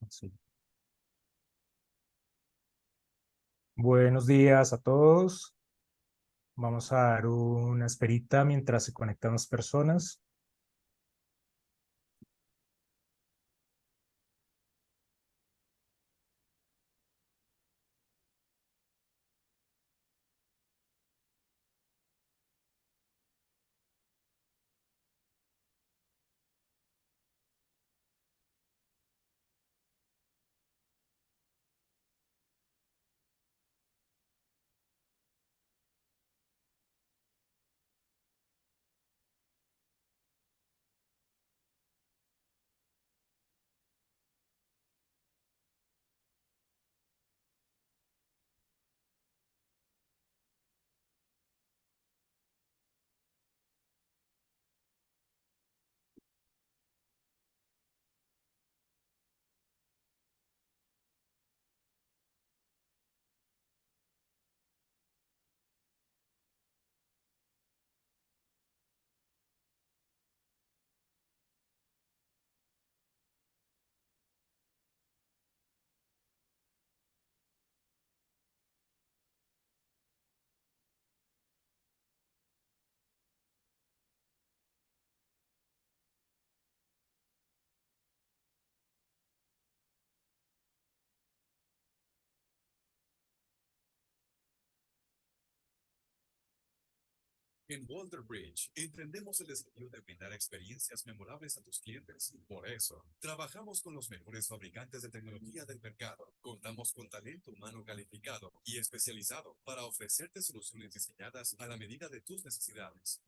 Sí. Buenos días a todos. Vamos a dar una esperita mientras se conectan las personas. En Walter Bridge entendemos el desafío de brindar experiencias memorables a tus clientes. Por eso, trabajamos con los mejores fabricantes de tecnología del mercado. Contamos con talento humano calificado y especializado para ofrecerte soluciones diseñadas a la medida de tus necesidades.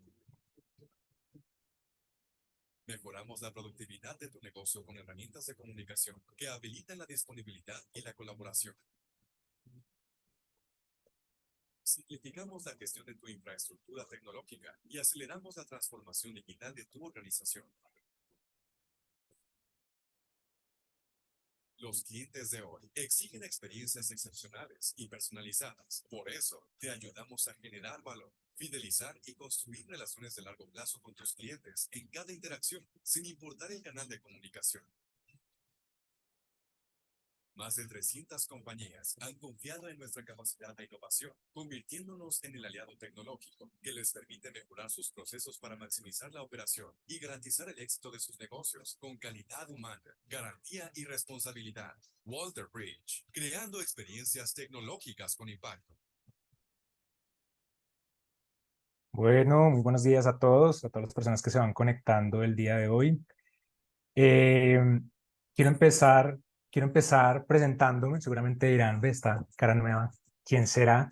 Mejoramos la productividad de tu negocio con herramientas de comunicación que habilitan la disponibilidad y la colaboración. Simplificamos la gestión de tu infraestructura tecnológica y aceleramos la transformación digital de tu organización. Los clientes de hoy exigen experiencias excepcionales y personalizadas. Por eso, te ayudamos a generar valor, fidelizar y construir relaciones de largo plazo con tus clientes en cada interacción, sin importar el canal de comunicación. Más de 300 compañías han confiado en nuestra capacidad de innovación, convirtiéndonos en el aliado tecnológico que les permite mejorar sus procesos para maximizar la operación y garantizar el éxito de sus negocios con calidad humana, garantía y responsabilidad. Walter Bridge, creando experiencias tecnológicas con impacto. Bueno, muy buenos días a todas las personas que se van conectando el día de hoy. Eh, quiero empezar, quiero empezar presentándome. Seguramente dirán, ve esta cara nueva, ¿quién será?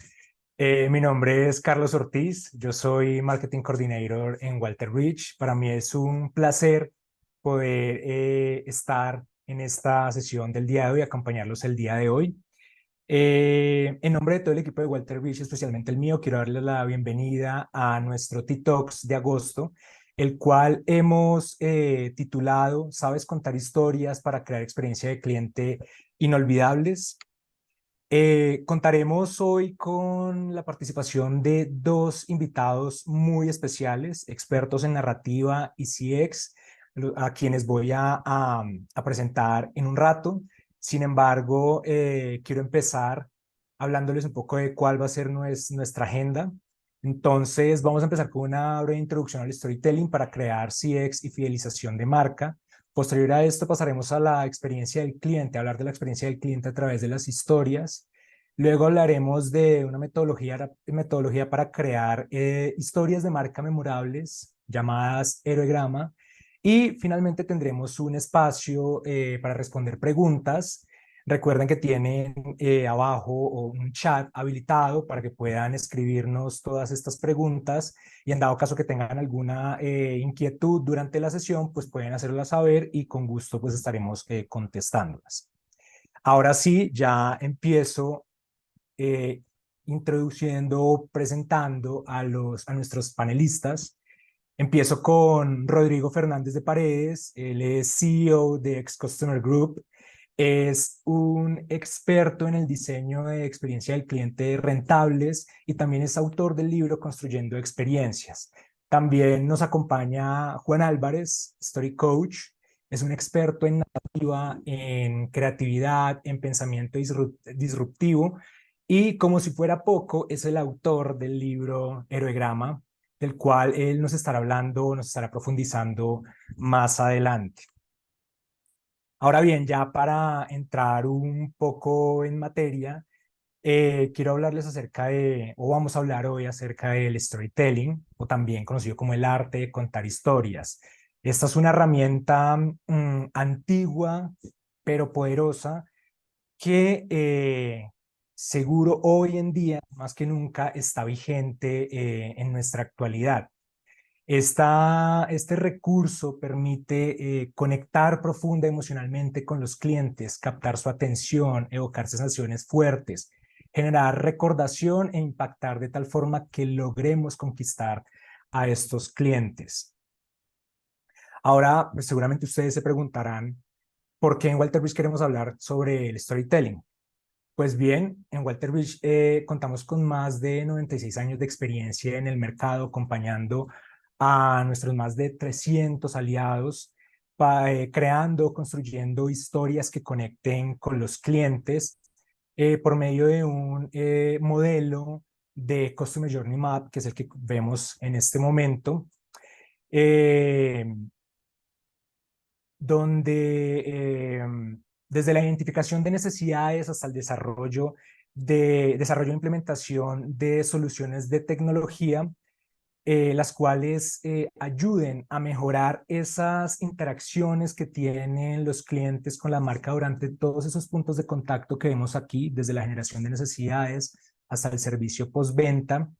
Mi nombre es Carlos Ortiz, yo soy Marketing Coordinator en Walter Bridge. Para mí es un placer poder estar en esta sesión del día de hoy, acompañarlos el día de hoy. En nombre de todo el equipo de Walter Bridge, especialmente el mío, quiero darles la bienvenida a nuestro TikToks de agosto, el cual hemos titulado ¿Sabes contar historias para crear experiencia de cliente inolvidables? Contaremos hoy con la participación de dos invitados muy especiales, expertos en narrativa y CX, a quienes voy a presentar en un rato. Sin embargo, quiero empezar hablándoles un poco de cuál va a ser nuestra agenda. Entonces, vamos a empezar con una breve introducción al storytelling para crear CX y fidelización de marca. Posterior a esto pasaremos a la experiencia del cliente, a hablar de la experiencia del cliente a través de las historias. Luego hablaremos de una metodología para crear historias de marca memorables llamadas Heroigrama. Y finalmente tendremos un espacio para responder preguntas. Recuerden que tienen abajo un chat habilitado para que puedan escribirnos todas estas preguntas y en dado caso que tengan alguna inquietud durante la sesión, pues pueden hacerla saber y con gusto pues estaremos contestándolas. Ahora sí, ya empiezo eh, introduciendo, presentando a nuestros panelistas. Empiezo con Rodrigo Fernández de Paredes, él es CEO de X Customer Group, es un experto en el diseño de experiencia del cliente rentables y también es autor del libro Construyendo Experiencias. También nos acompaña Juan Álvarez, Story Coach. Es un experto en narrativa, en creatividad, en pensamiento disruptivo, y como si fuera poco, es el autor del libro Heroegrama, del cual él nos estará hablando, nos estará profundizando más adelante. Ahora bien, ya para entrar un poco en materia, quiero hablarles acerca de, o vamos a hablar hoy acerca del storytelling, o también conocido como el arte de contar historias. Esta es una herramienta antigua, pero poderosa, que seguro hoy en día, más que nunca, está vigente en nuestra actualidad. Este recurso permite conectar profunda emocionalmente con los clientes, captar su atención, evocar sensaciones fuertes, generar recordación e impactar de tal forma que logremos conquistar a estos clientes. Ahora, pues, seguramente ustedes se preguntarán, ¿por qué en Walter Bridge queremos hablar sobre el storytelling? Pues bien, en Walter Bridge contamos con más de 96 años de experiencia en el mercado, acompañando a nuestros más de 300 aliados, creando, construyendo historias que conecten con los clientes por medio de un modelo de Customer Journey Map, que es el que vemos en este momento, eh, donde desde la identificación de necesidades hasta el desarrollo e implementación de soluciones de tecnología, las cuales ayuden a mejorar esas interacciones que tienen los clientes con la marca durante todos esos puntos de contacto que vemos aquí, desde la generación de necesidades hasta el servicio postventa,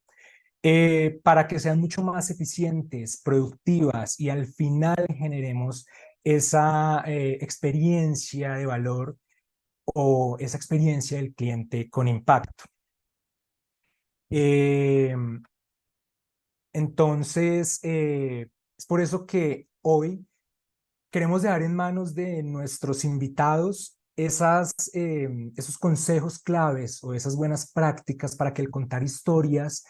para que sean mucho más eficientes, productivas y al final generemos esa experiencia de valor o esa experiencia del cliente con impacto. Eh, entonces, es por eso que hoy queremos dejar en manos de nuestros invitados esos consejos claves o esas buenas prácticas para que el contar historias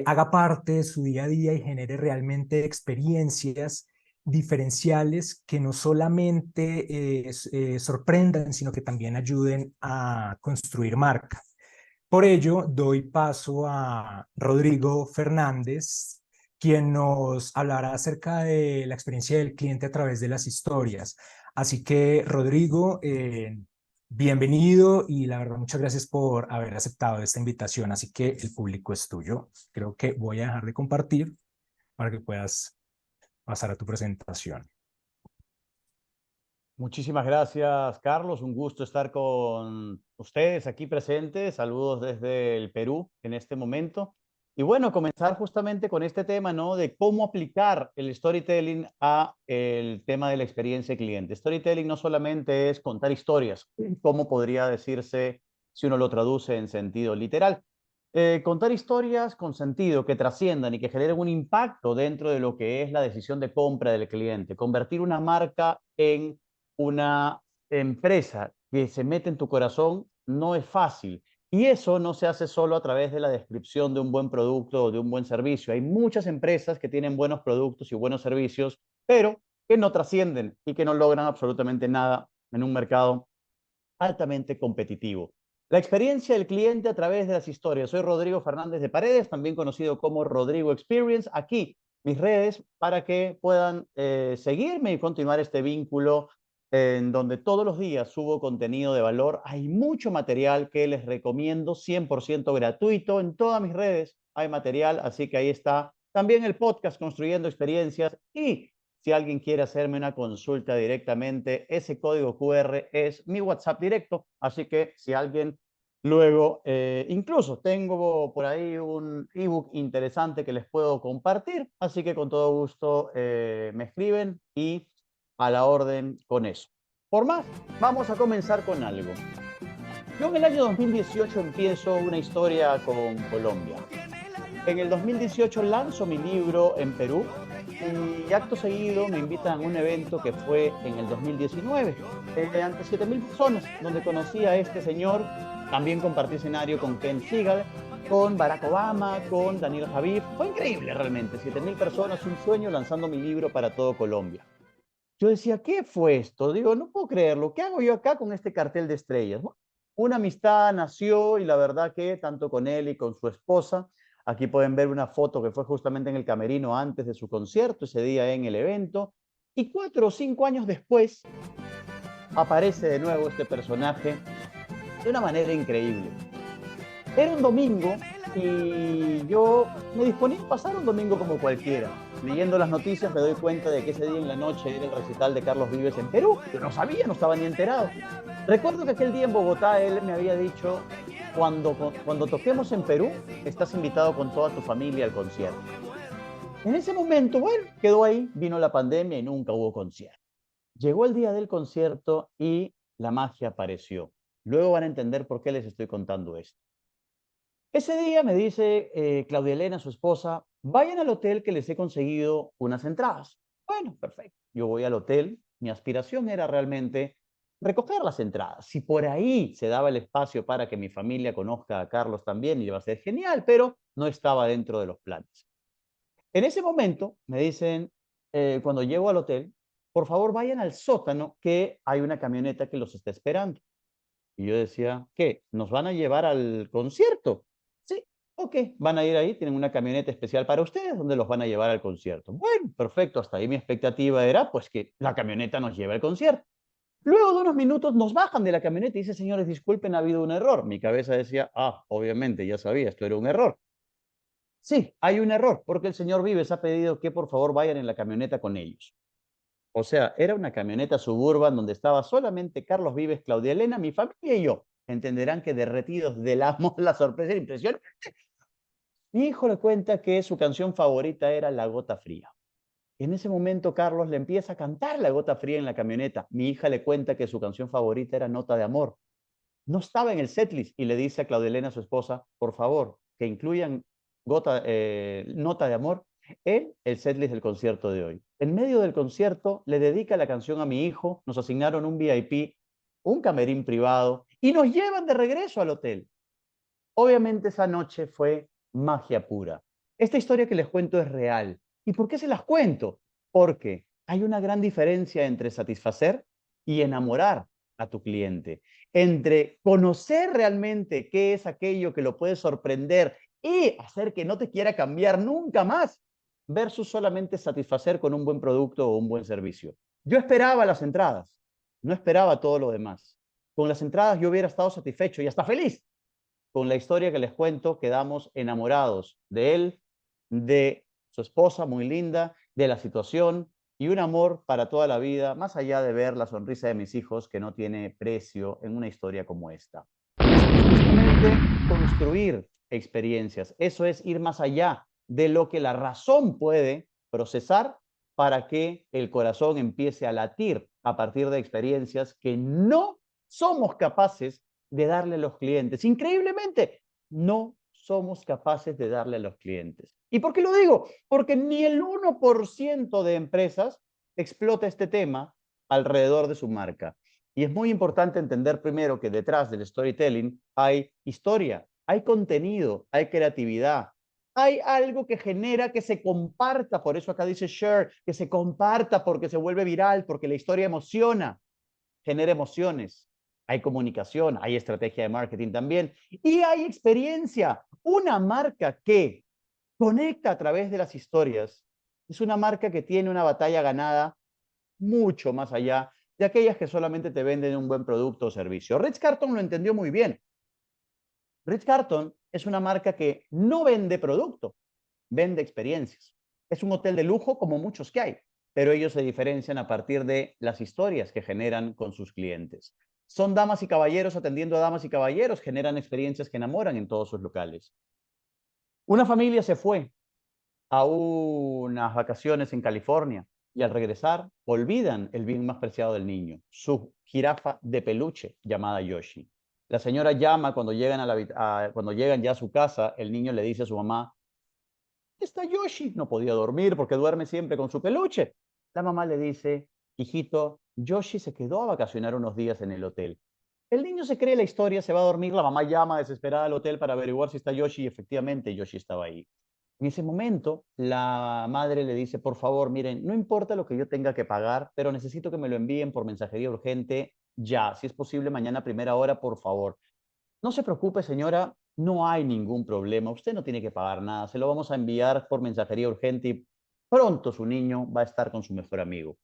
haga parte de su día a día y genere realmente experiencias diferenciales que no solamente sorprendan, sino que también ayuden a construir marca. Por ello, doy paso a Rodrigo Fernández, quien nos hablará acerca de la experiencia del cliente a través de las historias. Así que, Rodrigo, bienvenido y la verdad, muchas gracias por haber aceptado esta invitación. Así que el público es tuyo. Creo que voy a dejar de compartir para que puedas pasar a tu presentación. Muchísimas gracias, Carlos. Un gusto estar con ustedes aquí presentes. Saludos desde el Perú en este momento. Y bueno, comenzar justamente con este tema, ¿no? De cómo aplicar el storytelling a el tema de la experiencia cliente. Storytelling no solamente es contar historias, como podría decirse si uno lo traduce en sentido literal. Contar historias con sentido, que trasciendan y que generen un impacto dentro de lo que es la decisión de compra del cliente. Convertir una marca en una empresa que se mete en tu corazón no es fácil. Y eso no se hace solo a través de la descripción de un buen producto o de un buen servicio. Hay muchas empresas que tienen buenos productos y buenos servicios, pero que no trascienden y que no logran absolutamente nada en un mercado altamente competitivo. La experiencia del cliente a través de las historias. Soy Rodrigo Fernández de Paredes, también conocido como Rodrigo Experience. Aquí mis redes para que puedan seguirme y continuar este vínculo en donde todos los días subo contenido de valor. Hay mucho material que les recomiendo, 100% gratuito. En todas mis redes hay material, así que ahí está. También el podcast Construyendo Experiencias. Y si alguien quiere hacerme una consulta directamente, ese código QR es mi WhatsApp directo. Así que si alguien luego, incluso tengo por ahí un ebook interesante que les puedo compartir. Así que con todo gusto me escriben y a la orden con eso. Por más, vamos a comenzar con algo. Yo en el año 2018 empiezo una historia con Colombia. En el 2018 lanzo mi libro en Perú y acto seguido me invitan a un evento que fue en el 2019 ante 7.000 personas, donde conocí a este señor. También compartí escenario con Ken Seagal, con Barack Obama, con Daniel Javif. Fue increíble realmente, 7.000 personas, un sueño lanzando mi libro para todo Colombia. Yo decía, ¿qué fue esto? Digo, no puedo creerlo. ¿Qué hago yo acá con este cartel de estrellas? Bueno, una amistad nació y la verdad que tanto con él y con su esposa, aquí pueden ver una foto que fue justamente en el camerino antes de su concierto, ese día en el evento, y 4 o 5 años después aparece de nuevo este personaje de una manera increíble. Era un domingo y yo me disponía a pasar un domingo como cualquiera. Leyendo las noticias me doy cuenta de que ese día en la noche era el recital de Carlos Vives en Perú. Yo no sabía, no estaba ni enterado. Recuerdo que aquel día en Bogotá él me había dicho, cuando toquemos en Perú, estás invitado con toda tu familia al concierto. En ese momento, bueno, quedó ahí, vino la pandemia y nunca hubo concierto. Llegó el día del concierto y la magia apareció. Luego van a entender por qué les estoy contando esto. Ese día me dice Claudia Elena, su esposa, vayan al hotel que les he conseguido unas entradas. Bueno, perfecto. Yo voy al hotel. Mi aspiración era realmente recoger las entradas. Si por ahí se daba el espacio para que mi familia conozca a Carlos también, iba a ser genial, pero no estaba dentro de los planes. En ese momento me dicen, cuando llego al hotel, por favor vayan al sótano que hay una camioneta que los está esperando. Y yo decía, ¿qué? ¿Nos van a llevar al concierto? Sí, ok, van a ir ahí, tienen una camioneta especial para ustedes donde los van a llevar al concierto. Bueno, perfecto, hasta ahí mi expectativa era pues que la camioneta nos lleve al concierto. Luego de unos minutos nos bajan de la camioneta y dice, señores, disculpen, ha habido un error. Mi cabeza decía, obviamente, ya sabía, esto era un error. Sí, hay un error, porque el señor Vives ha pedido que por favor vayan en la camioneta con ellos. O sea, era una camioneta suburban donde estaba solamente Carlos Vives, Claudia Elena, mi familia y yo. Entenderán que derretidos del amor, la sorpresa y la impresión. Mi hijo le cuenta que su canción favorita era La Gota Fría. En ese momento Carlos le empieza a cantar La Gota Fría en la camioneta. Mi hija le cuenta que su canción favorita era Nota de Amor. No estaba en el setlist y le dice a Claudia Elena, su esposa, por favor, que incluyan Nota de Amor en el setlist del concierto de hoy. En medio del concierto le dedica la canción a mi hijo, nos asignaron un VIP, un camerín privado y nos llevan de regreso al hotel. Obviamente esa noche fue magia pura. Esta historia que les cuento es real. ¿Y por qué se las cuento? Porque hay una gran diferencia entre satisfacer y enamorar a tu cliente, entre conocer realmente qué es aquello que lo puede sorprender y hacer que no te quiera cambiar nunca más, versus solamente satisfacer con un buen producto o un buen servicio. Yo esperaba las entradas, no esperaba todo lo demás. Con las entradas yo hubiera estado satisfecho y hasta feliz. Con la historia que les cuento, quedamos enamorados de él, de su esposa muy linda, de la situación y un amor para toda la vida, más allá de ver la sonrisa de mis hijos que no tiene precio en una historia como esta. Eso es justamente construir experiencias. Eso es ir más allá de lo que la razón puede procesar para que el corazón empiece a latir a partir de experiencias que no somos capaces de darle a los clientes. Increíblemente, no somos capaces de darle a los clientes. ¿Y por qué lo digo? Porque ni el 1% de empresas explota este tema alrededor de su marca. Y es muy importante entender primero que detrás del storytelling hay historia, hay contenido, hay creatividad, hay algo que genera que se comparta, por eso acá dice share, que se comparta porque se vuelve viral, porque la historia emociona, genera emociones. Hay comunicación, hay estrategia de marketing también y hay experiencia. Una marca que conecta a través de las historias es una marca que tiene una batalla ganada mucho más allá de aquellas que solamente te venden un buen producto o servicio. Ritz Carlton lo entendió muy bien. Ritz Carlton es una marca que no vende producto, vende experiencias. Es un hotel de lujo como muchos que hay, pero ellos se diferencian a partir de las historias que generan con sus clientes. Son damas y caballeros atendiendo a damas y caballeros, generan experiencias que enamoran en todos sus locales. Una familia se fue a unas vacaciones en California y al regresar olvidan el bien más preciado del niño, su jirafa de peluche llamada Yoshi. La señora llama cuando llegan, cuando llegan ya a su casa, el niño le dice a su mamá, está Yoshi. No podía dormir porque duerme siempre con su peluche. La mamá le dice, hijito, Yoshi se quedó a vacacionar unos días en el hotel. El niño se cree la historia, se va a dormir, la mamá llama desesperada al hotel para averiguar si está Yoshi y efectivamente Yoshi estaba ahí. En ese momento, la madre le dice, por favor, miren, no importa lo que yo tenga que pagar, pero necesito que me lo envíen por mensajería urgente ya. Si es posible, mañana a primera hora, por favor. No se preocupe, señora, no hay ningún problema. Usted no tiene que pagar nada. Se lo vamos a enviar por mensajería urgente y pronto su niño va a estar con su mejor amigo.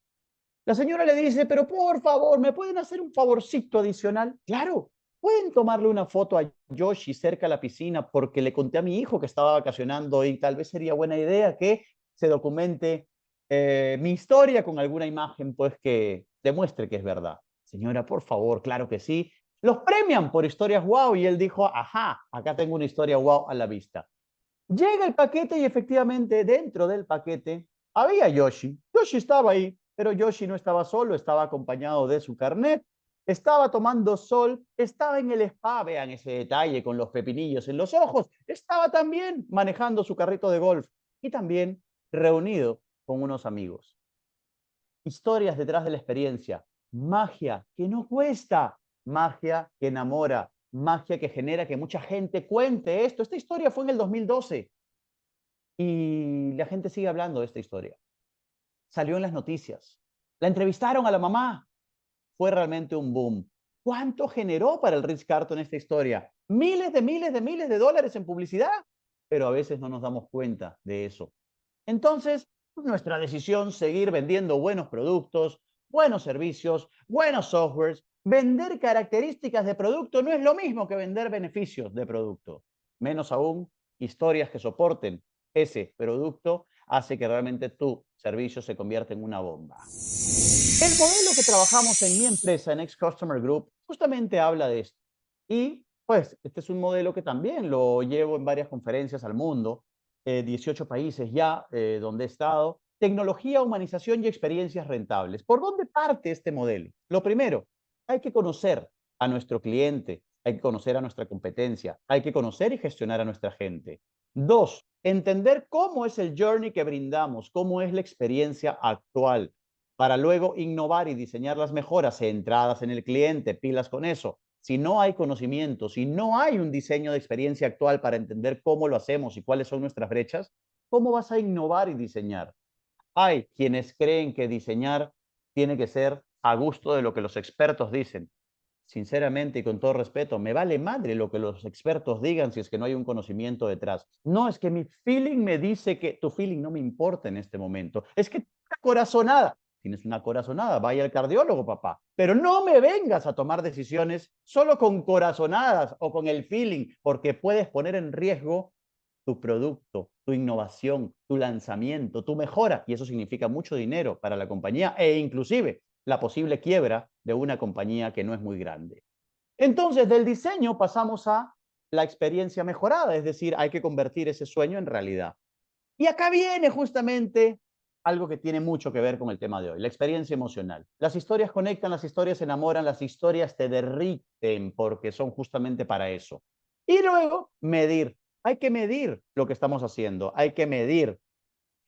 La señora le dice, pero por favor, ¿me pueden hacer un favorcito adicional? Claro, pueden tomarle una foto a Yoshi cerca de la piscina porque le conté a mi hijo que estaba vacacionando y tal vez sería buena idea que se documente mi historia con alguna imagen pues que demuestre que es verdad. Señora, por favor, claro que sí. Los premian por historias wow y él dijo, ajá, acá tengo una historia wow a la vista. Llega el paquete y efectivamente dentro del paquete había Yoshi. Yoshi estaba ahí, pero Yoshi no estaba solo, estaba acompañado de su carnet, estaba tomando sol, estaba en el spa, vean ese detalle con los pepinillos en los ojos, estaba también manejando su carrito de golf y también reunido con unos amigos. Historias detrás de la experiencia, magia que no cuesta, magia que enamora, magia que genera que mucha gente cuente esto. Esta historia fue en el 2012 y la gente sigue hablando de esta historia. Salió en las noticias. La entrevistaron a la mamá. Fue realmente un boom. ¿Cuánto generó para el Ritz-Carlton esta historia? Miles de dólares en publicidad, pero a veces no nos damos cuenta de eso. Entonces, nuestra decisión seguir vendiendo buenos productos, buenos servicios, buenos softwares. Vender características de producto no es lo mismo que vender beneficios de producto. Menos aún, historias que soporten ese producto hace que realmente tu servicio se convierta en una bomba. El modelo que trabajamos en mi empresa, en Ex Customer Group, justamente habla de esto. Y pues este es un modelo que también lo llevo en varias conferencias al mundo, 18 países ya donde he estado. Tecnología, humanización y experiencias rentables. ¿Por dónde parte este modelo? Lo primero, hay que conocer a nuestro cliente, hay que conocer a nuestra competencia, hay que conocer y gestionar a nuestra gente. Dos, entender cómo es el journey que brindamos, cómo es la experiencia actual para luego innovar y diseñar las mejoras centradas en el cliente, pilas con eso. Si no hay conocimiento, si no hay un diseño de experiencia actual para entender cómo lo hacemos y cuáles son nuestras brechas, ¿cómo vas a innovar y diseñar? Hay quienes creen que diseñar tiene que ser a gusto de lo que los expertos dicen. Sinceramente y con todo respeto, me vale madre lo que los expertos digan si es que no hay un conocimiento detrás. No, es que mi feeling me dice que tu feeling no me importa en este momento. Es que una corazonada. Tienes una corazonada, vaya al cardiólogo, papá. Pero no me vengas a tomar decisiones solo con corazonadas o con el feeling, porque puedes poner en riesgo tu producto, tu innovación, tu lanzamiento, tu mejora, y eso significa mucho dinero para la compañía e inclusive la posible quiebra de una compañía que no es muy grande. Entonces, del diseño pasamos a la experiencia mejorada, es decir, hay que convertir ese sueño en realidad. Y acá viene justamente algo que tiene mucho que ver con el tema de hoy, la experiencia emocional. Las historias conectan, las historias enamoran, las historias te derriten porque son justamente para eso. Y luego, medir. Hay que medir lo que estamos haciendo, hay que medir,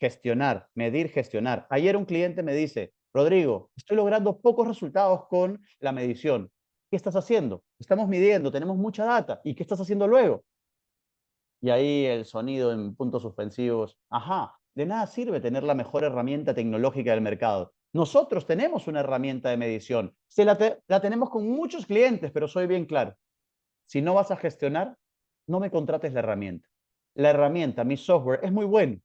gestionar, medir, gestionar. Ayer un cliente me dice, Rodrigo, estoy logrando pocos resultados con la medición. ¿Qué estás haciendo? Estamos midiendo, tenemos mucha data. ¿Y qué estás haciendo luego? Y ahí el sonido en puntos suspensivos. Ajá, de nada sirve tener la mejor herramienta tecnológica del mercado. Nosotros tenemos una herramienta de medición. La tenemos con muchos clientes, pero soy bien claro. Si no vas a gestionar, no me contrates la herramienta. La herramienta, mi software, es muy bueno,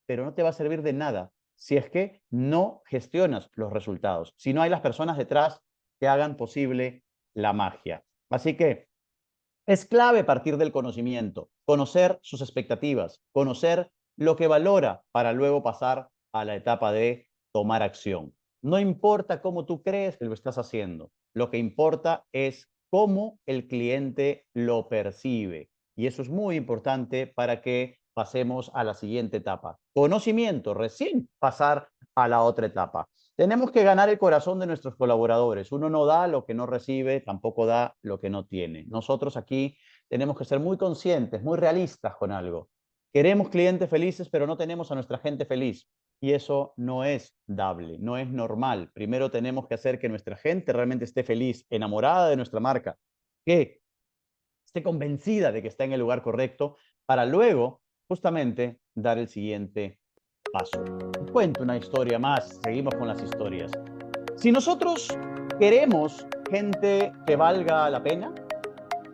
pero no te va a servir de nada si es que no gestionas los resultados, si no hay las personas detrás que hagan posible la magia. Así que es clave partir del conocimiento, conocer sus expectativas, conocer lo que valora para luego pasar a la etapa de tomar acción. No importa cómo tú crees que lo estás haciendo, lo que importa es cómo el cliente lo percibe. Y eso es muy importante para que pasemos a la siguiente etapa. Conocimiento, recién pasar a la otra etapa. Tenemos que ganar el corazón de nuestros colaboradores. Uno no da lo que no recibe, tampoco da lo que no tiene. Nosotros aquí tenemos que ser muy conscientes, muy realistas con algo. Queremos clientes felices, pero no tenemos a nuestra gente feliz. Y eso no es dable, no es normal. Primero tenemos que hacer que nuestra gente realmente esté feliz, enamorada de nuestra marca, que esté convencida de que está en el lugar correcto, para luego justamente dar el siguiente paso. Cuento una historia más, seguimos con las historias. Si nosotros queremos gente que valga la pena,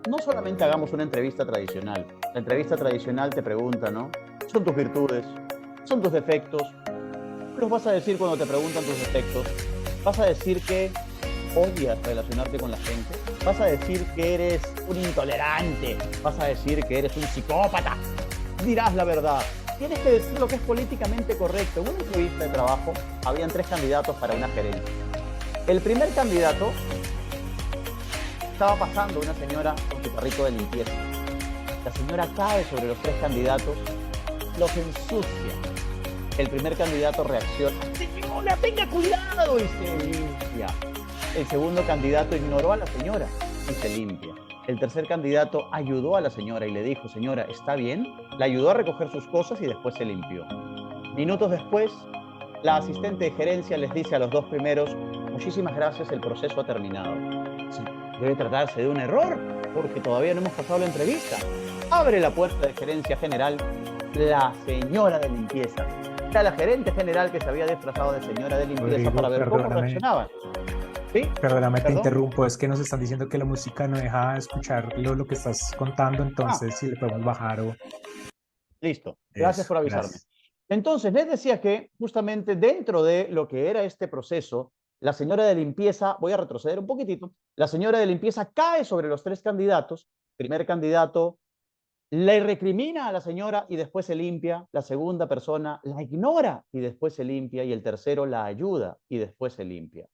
no solamente hagamos una entrevista tradicional. La entrevista tradicional te pregunta, ¿no? ¿Son tus virtudes? ¿Son tus defectos? ¿Qué los vas a decir cuando te preguntan tus defectos? ¿Vas a decir que odias relacionarte con la gente? ¿Vas a decir que eres un intolerante? ¿Vas a decir que eres un psicópata? Dirás la verdad. Tienes que decir lo que es políticamente correcto. En una entrevista de trabajo habían 3 candidatos para una gerencia. El primer candidato estaba pasando una señora con su carrito de limpieza. La señora cae sobre los 3 candidatos, los ensucia. El primer candidato reacciona: ¡Señora, tenga cuidado! Y se limpia. El segundo candidato ignoró a la señora y se limpia. El tercer candidato ayudó a la señora y le dijo: señora, ¿está bien? La ayudó a recoger sus cosas y después se limpió. Minutos después, la asistente de gerencia les dice a los 2 primeros: muchísimas gracias, el proceso ha terminado. Sí, debe tratarse de un error, porque todavía no hemos pasado la entrevista. Abre la puerta de gerencia general la señora de limpieza. Era la gerente general que se había disfrazado de señora de limpieza, Rodrigo, para ver cómo reaccionaban. ¿Sí? Perdóname, te ¿Perdón? interrumpo, es que nos están diciendo que la música no deja escuchar lo que estás contando, Ah, entonces si le podemos bajar o listo. Gracias eso, por avisarme. gracias. Entonces, les decía que justamente dentro de lo que era este proceso, la señora de limpieza, voy a retroceder un poquitito, la señora de limpieza cae sobre los 3 candidatos. Primer candidato le recrimina a la señora y después se limpia. La segunda persona la ignora y después se limpia. Y el tercero la ayuda y después se limpia.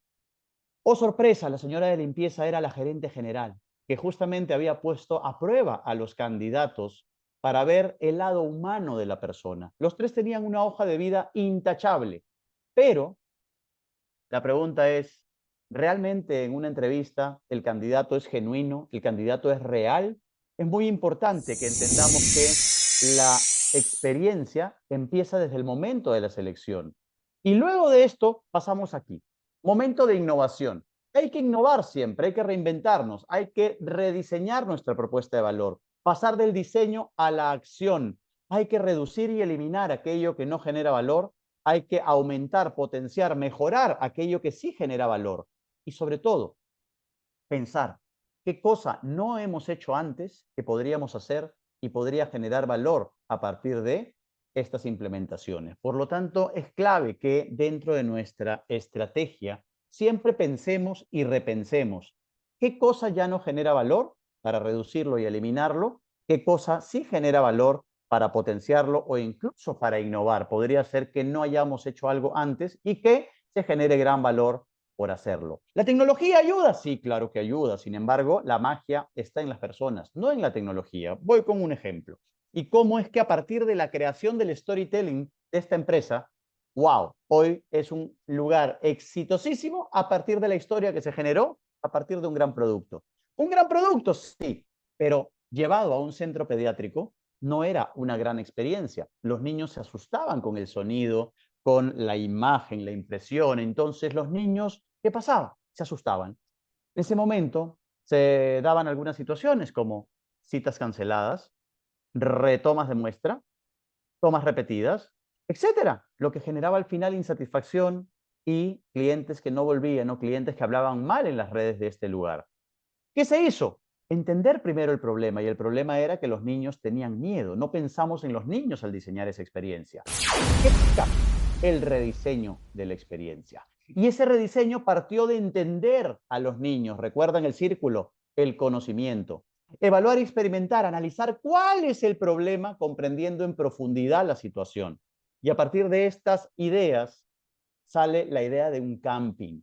Oh, sorpresa, la señora de limpieza era la gerente general, que justamente había puesto a prueba a los candidatos para ver el lado humano de la persona. Los 3 tenían una hoja de vida intachable, pero la pregunta es: ¿realmente en una entrevista el candidato es genuino? ¿El candidato es real? Es muy importante que entendamos que la experiencia empieza desde el momento de la selección. Y luego de esto pasamos aquí. Momento de innovación. Hay que innovar siempre, hay que reinventarnos, hay que rediseñar nuestra propuesta de valor, pasar del diseño a la acción. Hay que reducir y eliminar aquello que no genera valor. Hay que aumentar, potenciar, mejorar aquello que sí genera valor. Y sobre todo, pensar qué cosa no hemos hecho antes que podríamos hacer y podría generar valor a partir de estas implementaciones. Por lo tanto, es clave que dentro de nuestra estrategia siempre pensemos y repensemos qué cosa ya no genera valor para reducirlo y eliminarlo, qué cosa sí genera valor para potenciarlo o incluso para innovar. Podría ser que no hayamos hecho algo antes y que se genere gran valor por hacerlo. ¿La tecnología ayuda? Sí, claro que ayuda. Sin embargo, la magia está en las personas, no en la tecnología. Voy con un ejemplo. Y cómo es que a partir de la creación del storytelling de esta empresa, wow, hoy es un lugar exitosísimo a partir de la historia que se generó a partir de un gran producto. Un gran producto, sí, pero llevado a un centro pediátrico no era una gran experiencia. Los niños se asustaban con el sonido, con la imagen, la impresión. Entonces los niños, ¿qué pasaba? Se asustaban. En ese momento se daban algunas situaciones como citas canceladas, retomas de muestra, tomas repetidas, etcétera, lo que generaba al final insatisfacción y clientes que no volvían o clientes que hablaban mal en las redes de este lugar. ¿Qué se hizo? Entender primero el problema, y el problema era que los niños tenían miedo. No pensamos en los niños al diseñar esa experiencia. ¿Qué pasa? El rediseño de la experiencia. Y ese rediseño partió de entender a los niños. ¿Recuerdan el círculo? El conocimiento. Evaluar y experimentar, analizar cuál es el problema, comprendiendo en profundidad la situación. Y a partir de estas ideas sale la idea de un camping.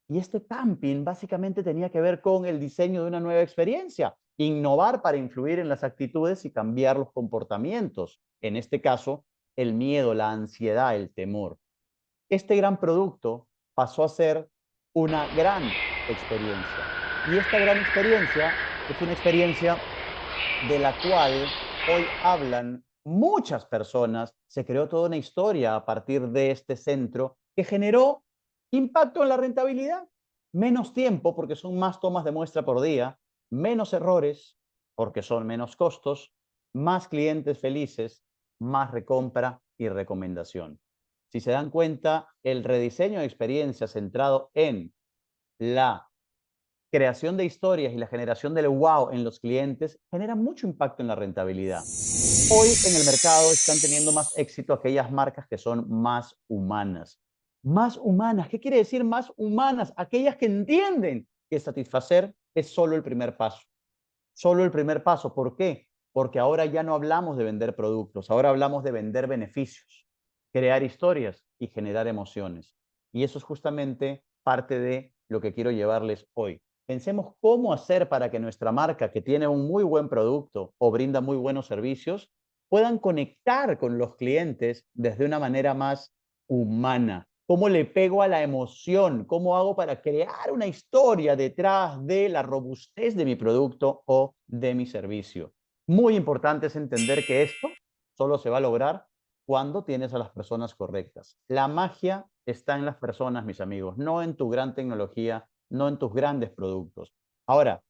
Y este camping básicamente tenía que ver con el diseño de una nueva experiencia, innovar para influir en las actitudes y cambiar los comportamientos. En este caso, el miedo, la ansiedad, el temor. Este gran producto pasó a ser una gran experiencia. Y esta gran experiencia es una experiencia de la cual hoy hablan muchas personas. Se creó toda una historia a partir de este centro que generó impacto en la rentabilidad. Menos tiempo porque son más tomas de muestra por día, menos errores porque son menos costos, más clientes felices más recompra y recomendación. Si se dan cuenta, el rediseño de experiencia centrado en la creación de historias y la generación del wow en los clientes genera mucho impacto en la rentabilidad. Hoy en el mercado están teniendo más éxito aquellas marcas que son más humanas. Más humanas, ¿qué quiere decir más humanas? Aquellas que entienden que satisfacer es solo el primer paso. Solo el primer paso. ¿Por qué? Porque ahora ya no hablamos de vender productos, ahora hablamos de vender beneficios, crear historias y generar emociones. Y eso es justamente parte de lo que quiero llevarles hoy. Pensemos cómo hacer para que nuestra marca, que tiene un muy buen producto o brinda muy buenos servicios, puedan conectar con los clientes desde una manera más humana. ¿Cómo le pego a la emoción? ¿Cómo hago para crear una historia detrás de la robustez de mi producto o de mi servicio? Muy importante es entender que esto solo se va a lograr cuando tienes a las personas correctas. La magia está en las personas, mis amigos, no en tu gran tecnología, no en tus grandes productos. Ahora,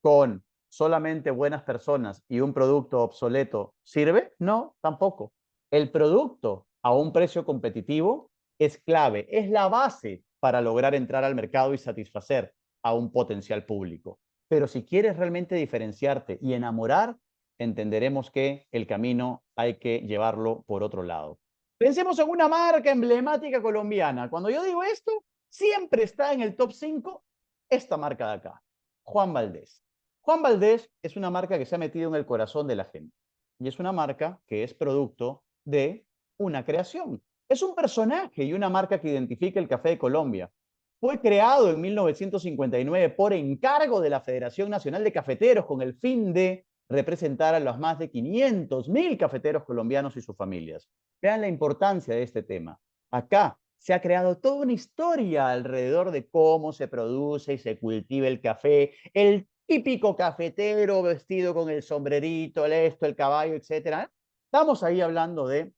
con solamente buenas personas y un producto obsoleto, ¿sirve? No, tampoco. El producto a un precio competitivo es clave, es la base para lograr entrar al mercado y satisfacer a un potencial público. Pero si quieres realmente diferenciarte y enamorar, entenderemos que el camino hay que llevarlo por otro lado. Pensemos en una marca emblemática colombiana. Cuando yo digo esto, siempre está en el top 5 esta marca de acá, Juan Valdez. Juan Valdez es una marca que se ha metido en el corazón de la gente y es una marca que es producto de una creación. Es un personaje y una marca que identifica el café de Colombia. Fue creado en 1959 por encargo de la Federación Nacional de Cafeteros con el fin de representar a los más de 500.000 cafeteros colombianos y sus familias. Vean la importancia de este tema. Acá se ha creado toda una historia alrededor de cómo se produce y se cultiva el café, el típico cafetero vestido con el sombrerito, el caballo, etcétera. Estamos ahí hablando de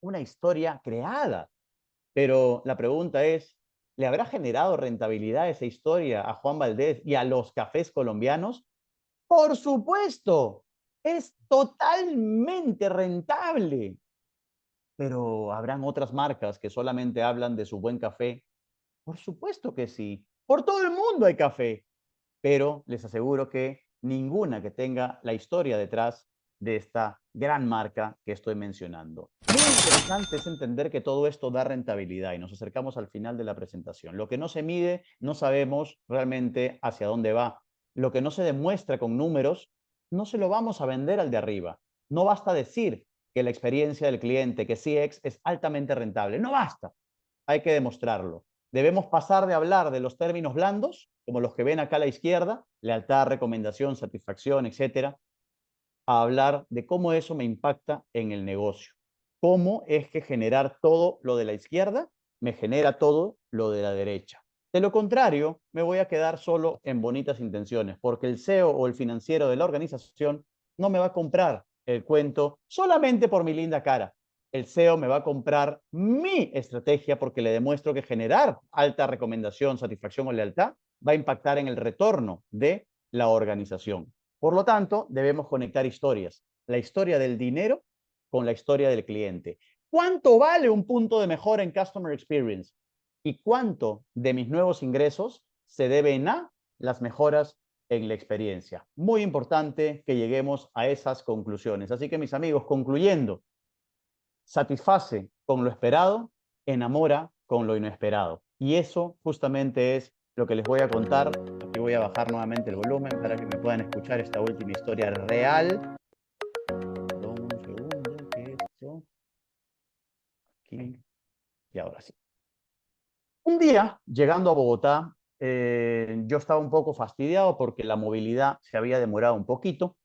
una historia creada, pero la pregunta es, ¿le habrá generado rentabilidad esa historia a Juan Valdez y a los cafés colombianos? Por supuesto, es totalmente rentable, pero ¿habrán otras marcas que solamente hablan de su buen café? Por supuesto que sí. Por todo el mundo hay café, pero les aseguro que ninguna que tenga la historia detrás de esta gran marca que estoy mencionando. Muy interesante es entender que todo esto da rentabilidad y nos acercamos al final de la presentación. Lo que no se mide, no sabemos realmente hacia dónde va. Lo que no se demuestra con números, no se lo vamos a vender al de arriba. No basta decir que la experiencia del cliente, que CX es altamente rentable. No basta. Hay que demostrarlo. Debemos pasar de hablar de los términos blandos, como los que ven acá a la izquierda, lealtad, recomendación, satisfacción, etcétera, a hablar de cómo eso me impacta en el negocio. Cómo es que generar todo lo de la izquierda me genera todo lo de la derecha. De lo contrario, me voy a quedar solo en bonitas intenciones, porque el CEO o el financiero de la organización no me va a comprar el cuento solamente por mi linda cara. El CEO me va a comprar mi estrategia porque le demuestro que generar alta recomendación, satisfacción o lealtad va a impactar en el retorno de la organización. Por lo tanto, debemos conectar historias. La historia del dinero con la historia del cliente. ¿Cuánto vale un punto de mejora en Customer Experience? ¿Y cuánto de mis nuevos ingresos se deben a las mejoras en la experiencia? Muy importante que lleguemos a esas conclusiones. Así que mis amigos, concluyendo, satisface con lo esperado, enamora con lo inesperado. Y eso justamente es lo que les voy a contar. Aquí voy a bajar nuevamente el volumen para que me puedan escuchar esta última historia real. Perdón, un segundo, que esto. Aquí. Y ahora sí. Un día, llegando a Bogotá, yo estaba un poco fastidiado porque la movilidad se había demorado un poquito.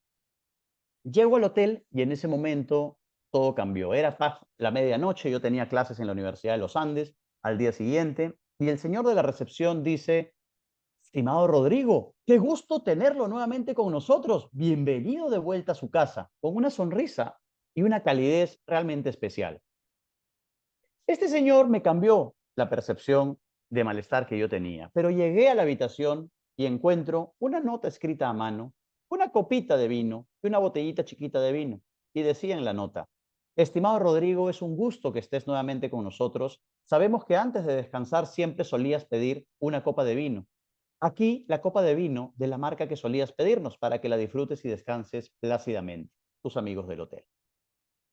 Llego al hotel y en ese momento todo cambió. Era la medianoche, yo tenía clases en la Universidad de los Andes al día siguiente y el señor de la recepción dice, estimado Rodrigo, qué gusto tenerlo nuevamente con nosotros. Bienvenido de vuelta a su casa, con una sonrisa y una calidez realmente especial. Este señor me cambió la percepción de malestar que yo tenía, pero llegué a la habitación y encuentro una nota escrita a mano, una copita de vino y una botellita chiquita de vino. Y decía en la nota, Estimado Rodrigo, es un gusto que estés nuevamente con nosotros. Sabemos que antes de descansar siempre solías pedir una copa de vino. Aquí la copa de vino de la marca que solías pedirnos para que la disfrutes y descanses plácidamente, tus amigos del hotel.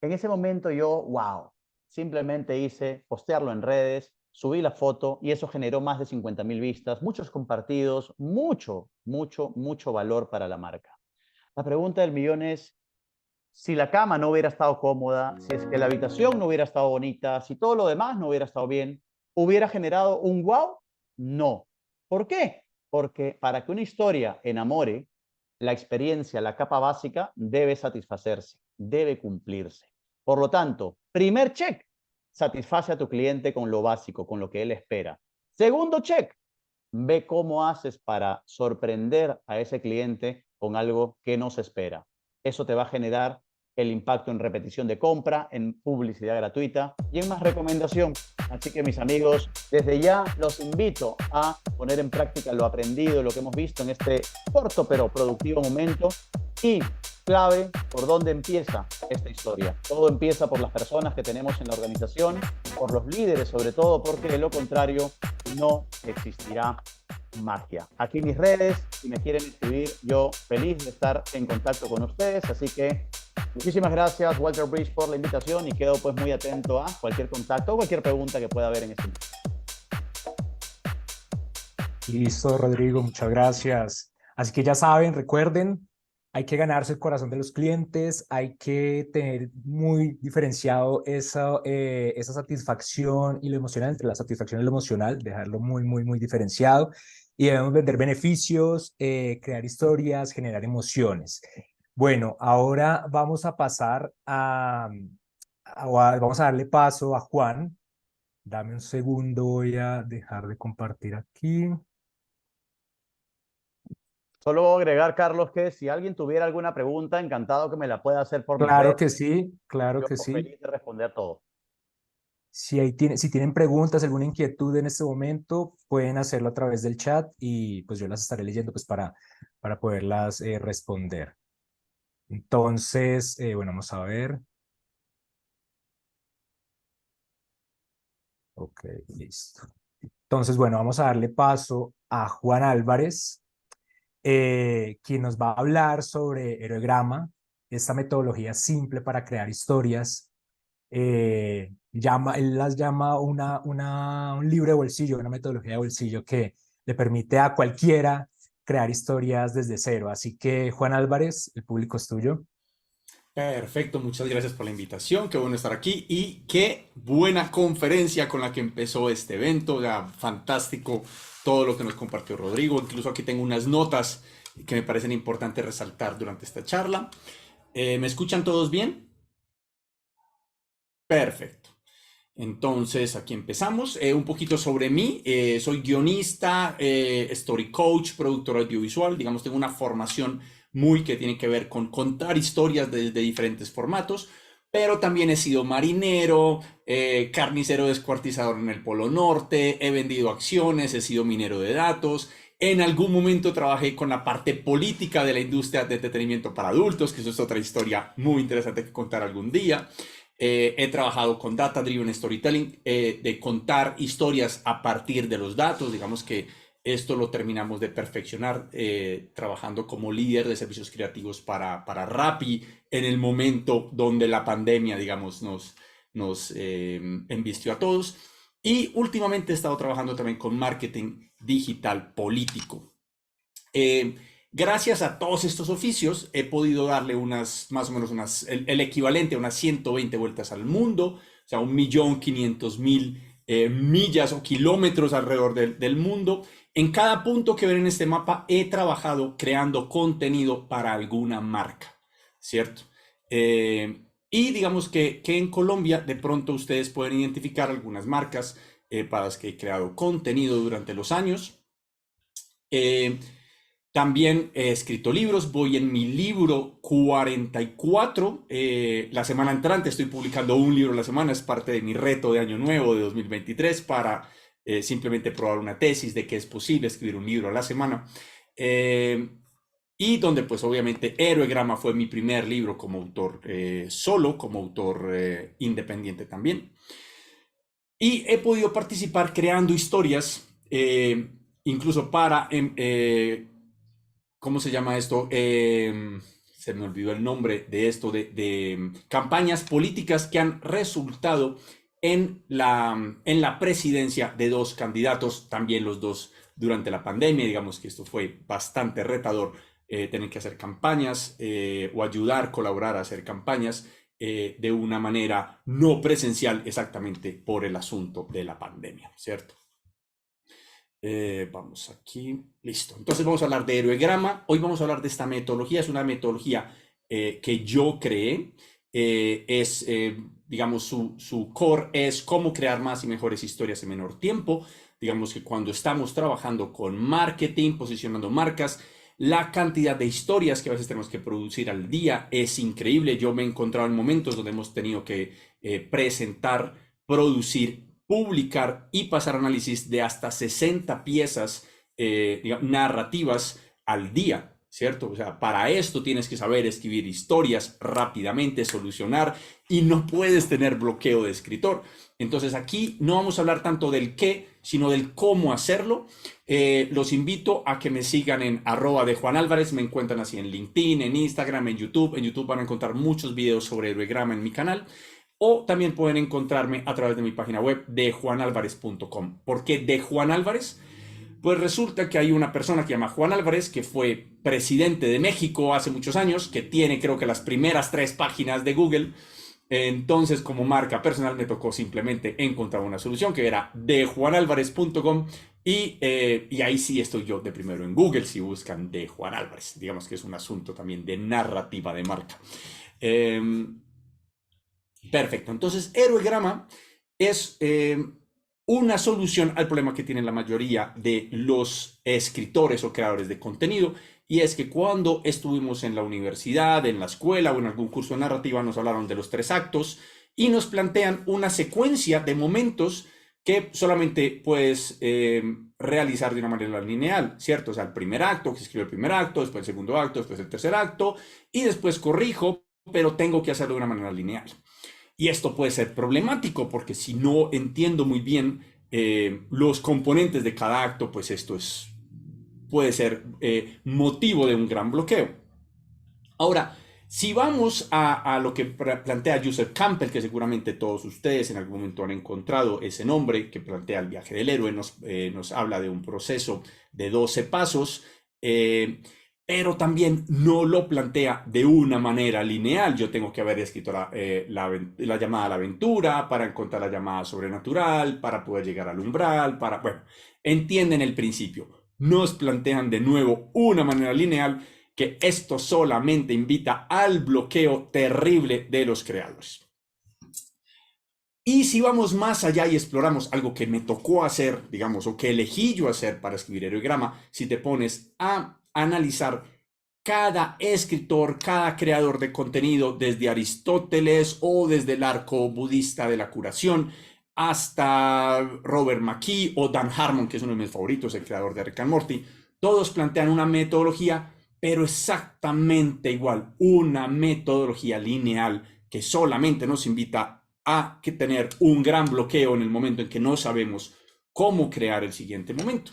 En ese momento yo, wow, simplemente hice postearlo en redes, subí la foto y eso generó más de 50,000 vistas, muchos compartidos, mucho valor para la marca. La pregunta del millón es, si la cama no hubiera estado cómoda, si es que la habitación no hubiera estado bonita, si todo lo demás no hubiera estado bien, ¿hubiera generado un wow? No. ¿Por qué? Porque para que una historia enamore, la experiencia, la capa básica, debe satisfacerse, debe cumplirse. Por lo tanto, primer check, satisface a tu cliente con lo básico, con lo que él espera. Segundo check, ve cómo haces para sorprender a ese cliente con algo que no se espera. Eso te va a generar el impacto en repetición de compra, en publicidad gratuita y en más recomendación. Así que mis amigos, desde ya los invito a poner en práctica lo aprendido, lo que hemos visto en este corto pero productivo momento y clave por dónde empieza esta historia. Todo empieza por las personas que tenemos en la organización, por los líderes sobre todo, porque de lo contrario no existirá magia. Aquí mis redes, si me quieren escribir, yo feliz de estar en contacto con ustedes, así que muchísimas gracias Walter Bridge por la invitación y quedo pues muy atento a cualquier contacto o cualquier pregunta que pueda haber en este momento. Listo, Rodrigo, muchas gracias. Así que ya saben, recuerden, hay que ganarse el corazón de los clientes, hay que tener muy diferenciado esa satisfacción y lo emocional entre la satisfacción y lo emocional, dejarlo muy diferenciado. Y debemos vender beneficios, crear historias, generar emociones. Bueno, ahora vamos a pasar vamos a darle paso a Juan. Dame un segundo, voy a dejar de compartir aquí. Solo voy a agregar, Carlos, que si alguien tuviera alguna pregunta, encantado que me la pueda hacer por mis Claro redes. que sí, claro Yo que sí. feliz de responder todo. Si tienen preguntas, alguna inquietud en este momento, pueden hacerlo a través del chat y pues yo las estaré leyendo pues para poderlas responder. Entonces, bueno, vamos a ver. Ok, listo. Entonces, bueno, vamos a darle paso a Juan Álvarez, quien nos va a hablar sobre Heroigrama, esta metodología simple para crear historias. Él las llama un libro de bolsillo, una metodología de bolsillo que le permite a cualquiera crear historias desde cero. Así que, Juan Álvarez, el público es tuyo. Perfecto, muchas gracias por la invitación, qué bueno estar aquí y qué buena conferencia con la que empezó este evento, ya fantástico todo lo que nos compartió Rodrigo, incluso aquí tengo unas notas que me parecen importantes resaltar durante esta charla. ¿Me escuchan todos bien? Perfecto. Entonces, aquí empezamos. Un poquito sobre mí. Soy guionista, story coach, productor audiovisual. Digamos, tengo una formación muy que tiene que ver con contar historias de diferentes formatos, pero también he sido marinero, carnicero descuartizador en el Polo Norte, he vendido acciones, he sido minero de datos. En algún momento trabajé con la parte política de la industria de entretenimiento para adultos, que eso es otra historia muy interesante que contar algún día. He trabajado con Data Driven Storytelling, de contar historias a partir de los datos. Digamos que esto lo terminamos de perfeccionar trabajando como líder de servicios creativos para Rappi en el momento donde la pandemia, digamos, nos embistió a todos. Y últimamente he estado trabajando también con marketing digital político. Gracias a todos estos oficios he podido darle más o menos el equivalente a unas 120 vueltas al mundo, o sea, 1.500.000 millas o kilómetros alrededor del mundo. En cada punto que ven en este mapa he trabajado creando contenido para alguna marca, ¿cierto? Y digamos que en Colombia de pronto ustedes pueden identificar algunas marcas para las que he creado contenido durante los años. También he escrito libros, voy en mi libro 44. La semana entrante estoy publicando un libro a la semana, es parte de mi reto de año nuevo de 2023 para simplemente probar una tesis de que es posible escribir un libro a la semana. y donde pues obviamente Héroegrama fue mi primer libro como autor solo, como autor independiente también. Y he podido participar creando historias, incluso para, ¿cómo se llama esto? Se me olvidó el nombre de esto, de campañas políticas que han resultado en la presidencia de dos candidatos, también los dos durante la pandemia. Digamos que esto fue bastante retador, tener que hacer campañas o ayudar, colaborar a hacer campañas de una manera no presencial, exactamente por el asunto de la pandemia, ¿cierto? Vamos aquí, listo. Entonces vamos a hablar de Héroegrama. Hoy vamos a hablar de esta metodología. Es una metodología que yo creé. Digamos, su core es cómo crear más y mejores historias en menor tiempo. Digamos que cuando estamos trabajando con marketing, posicionando marcas, la cantidad de historias que a veces tenemos que producir al día es increíble. Yo me he encontrado en momentos donde hemos tenido que presentar, producir, publicar y pasar análisis de hasta 60 piezas narrativas al día, ¿cierto? O sea, para esto tienes que saber escribir historias rápidamente, solucionar, y no puedes tener bloqueo de escritor. Entonces aquí no vamos a hablar tanto del qué, sino del cómo hacerlo. Los invito a que me sigan en @dejuanalvarez. Me encuentran así en LinkedIn, en Instagram, en YouTube. En YouTube van a encontrar muchos videos sobre Héroegrama en mi canal. O también pueden encontrarme a través de mi página web dejuanalvarez.com. ¿Por qué de Juan Álvarez? Pues resulta que hay una persona que se llama Juan Álvarez, que fue presidente de México hace muchos años, que tiene creo que las primeras 3 páginas de Google. Entonces, como marca personal, me tocó simplemente encontrar una solución que era dejuanalvarez.com, y ahí sí estoy yo de primero en Google si buscan de Juan Álvarez. Digamos que es un asunto también de narrativa de marca. Perfecto. Entonces, Héroegrama es una solución al problema que tienen la mayoría de los escritores o creadores de contenido, y es que cuando estuvimos en la universidad, en la escuela o en algún curso de narrativa, nos hablaron de los 3 actos y nos plantean una secuencia de momentos que solamente puedes realizar de una manera lineal, ¿cierto? O sea, el primer acto, que escribo el primer acto, después el segundo acto, después el tercer acto, y después corrijo, pero tengo que hacerlo de una manera lineal. Y esto puede ser problemático porque si no entiendo muy bien los componentes de cada acto, pues esto puede ser motivo de un gran bloqueo. Ahora, si vamos a lo que plantea Joseph Campbell, que seguramente todos ustedes en algún momento han encontrado ese nombre, que plantea el viaje del héroe, nos habla de un proceso de 12 pasos, pero también no lo plantea de una manera lineal. Yo tengo que haber escrito la llamada a la aventura para encontrar la llamada sobrenatural, para poder llegar al umbral, bueno, entienden el principio. Nos plantean de nuevo una manera lineal, que esto solamente invita al bloqueo terrible de los creadores. Y si vamos más allá y exploramos algo que me tocó hacer, digamos, o que elegí yo hacer para escribir Héroegrama, si te pones a analizar cada escritor, cada creador de contenido, desde Aristóteles o desde el arco budista de la curación, hasta Robert McKee o Dan Harmon, que es uno de mis favoritos, el creador de Rick and Morty, todos plantean una metodología, pero exactamente igual, una metodología lineal que solamente nos invita a tener un gran bloqueo en el momento en que no sabemos cómo crear el siguiente momento.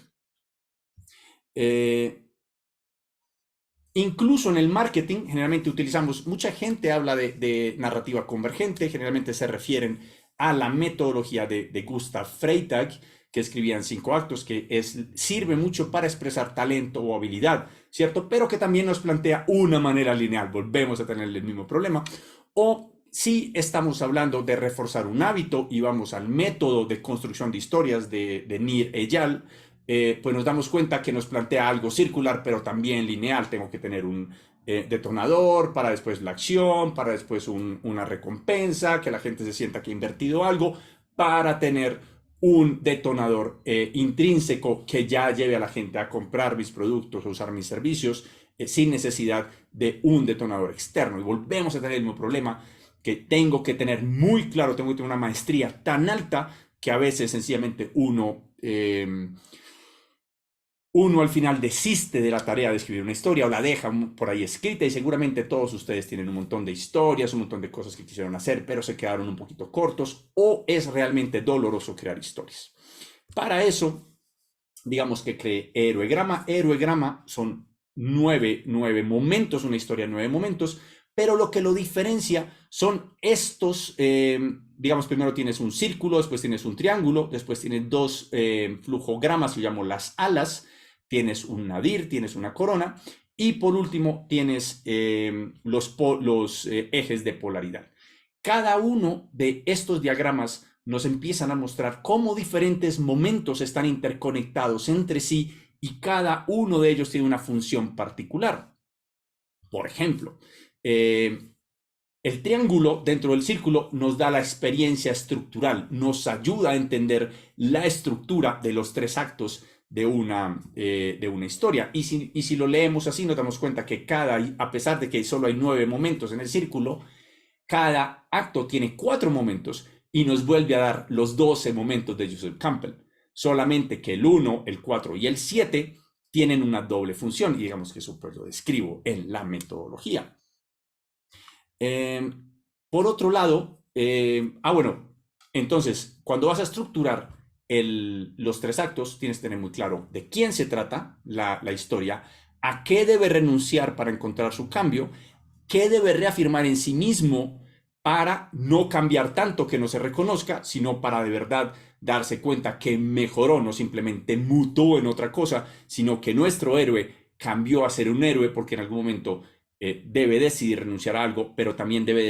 Incluso en el marketing, generalmente utilizamos, mucha gente habla de narrativa convergente, generalmente se refieren a la metodología de Gustav Freytag, que escribía en 5 actos, que sirve mucho para expresar talento o habilidad, ¿cierto? Pero que también nos plantea una manera lineal, volvemos a tener el mismo problema. O si estamos hablando de reforzar un hábito y vamos al método de construcción de historias de Nir Eyal, pues nos damos cuenta que nos plantea algo circular, pero también lineal. Tengo que tener un detonador, para después la acción, para después una recompensa, que la gente se sienta que ha invertido algo, para tener un detonador intrínseco que ya lleve a la gente a comprar mis productos o usar mis servicios sin necesidad de un detonador externo. Y volvemos a tener el mismo problema, que tengo que tener muy claro, tengo que tener una maestría tan alta que a veces sencillamente uno Uno al final desiste de la tarea de escribir una historia o la deja por ahí escrita, y seguramente todos ustedes tienen un montón de historias, un montón de cosas que quisieron hacer, pero se quedaron un poquito cortos, o es realmente doloroso crear historias. Para eso, digamos que cree Héroegrama. Héroegrama son nueve momentos, una historia de 9 momentos, pero lo que lo diferencia son estos, digamos, primero tienes un círculo, después tienes un triángulo, después tienes 2 flujogramas, yo llamo las alas, tienes un nadir, tienes una corona, y por último tienes los ejes de polaridad. Cada uno de estos diagramas nos empiezan a mostrar cómo diferentes momentos están interconectados entre sí y cada uno de ellos tiene una función particular. Por ejemplo, el triángulo dentro del círculo nos da la experiencia estructural, nos ayuda a entender la estructura de los 3 actos de una historia. Y si lo leemos así, nos damos cuenta que a pesar de que solo hay 9 momentos en el círculo, cada acto tiene 4 momentos y nos vuelve a dar los 12 momentos de Joseph Campbell. Solamente que el 1, el 4 y el 7 tienen una doble función, y digamos que eso pues lo describo en la metodología. Por otro lado, bueno, entonces, cuando vas a estructurar los 3 actos, tienes que tener muy claro de quién se trata la historia, a qué debe renunciar para encontrar su cambio, qué debe reafirmar en sí mismo para no cambiar tanto que no se reconozca, sino para de verdad darse cuenta que mejoró, no simplemente mutó en otra cosa, sino que nuestro héroe cambió a ser un héroe porque en algún momento debe decidir renunciar a algo, pero también debe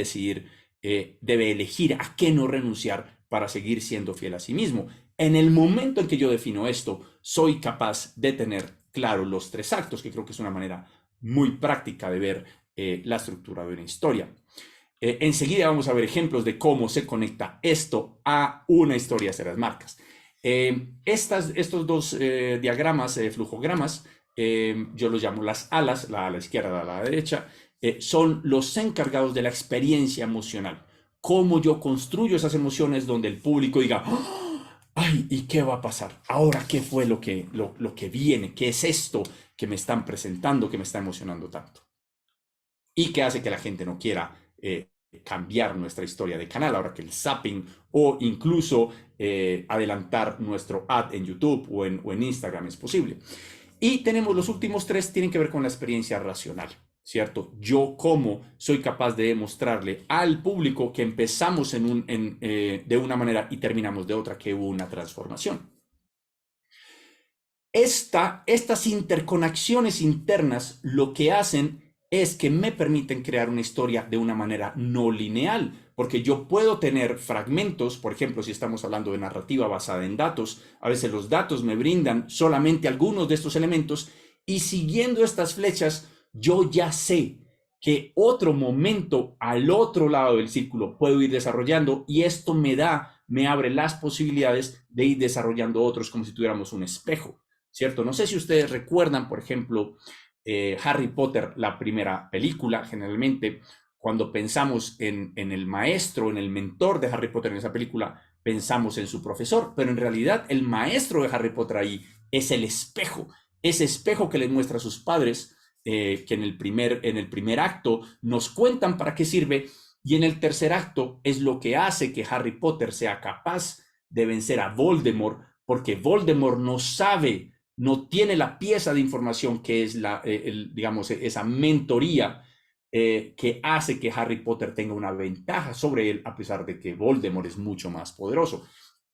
elegir a qué no renunciar para seguir siendo fiel a sí mismo. En el momento en que yo defino esto, soy capaz de tener claro los 3 actos, que creo que es una manera muy práctica de ver la estructura de una historia. Enseguida vamos a ver ejemplos de cómo se conecta esto a una historia de las marcas. Estos 2 diagramas, flujogramas, yo los llamo las alas, la ala izquierda, la ala derecha, son los encargados de la experiencia emocional. Cómo yo construyo esas emociones donde el público diga, ¡oh! ¡Ay! ¿Y qué va a pasar? Ahora, ¿qué fue lo que viene? ¿Qué es esto que me están presentando, que me está emocionando tanto? Y que hace que la gente no quiera cambiar nuestra historia de canal, ahora que el zapping o incluso adelantar nuestro ad en YouTube o en Instagram es posible. Y tenemos los últimos 3, tienen que ver con la experiencia racional, ¿cierto? Yo cómo soy capaz de demostrarle al público que empezamos de una manera y terminamos de otra, que hubo una transformación. Estas interconexiones internas lo que hacen es que me permiten crear una historia de una manera no lineal, porque yo puedo tener fragmentos, por ejemplo, si estamos hablando de narrativa basada en datos, a veces los datos me brindan solamente algunos de estos elementos, y siguiendo estas flechas, yo ya sé que otro momento al otro lado del círculo puedo ir desarrollando, y esto me abre las posibilidades de ir desarrollando otros, como si tuviéramos un espejo, ¿cierto? No sé si ustedes recuerdan, por ejemplo, Harry Potter, la primera película. Generalmente cuando pensamos en el maestro, en el mentor de Harry Potter en esa película, pensamos en su profesor, pero en realidad el maestro de Harry Potter ahí es el espejo, ese espejo que les muestra a sus padres, que en el primer acto nos cuentan para qué sirve, y en el tercer acto es lo que hace que Harry Potter sea capaz de vencer a Voldemort, porque Voldemort no tiene la pieza de información que es digamos, esa mentoría que hace que Harry Potter tenga una ventaja sobre él, a pesar de que Voldemort es mucho más poderoso.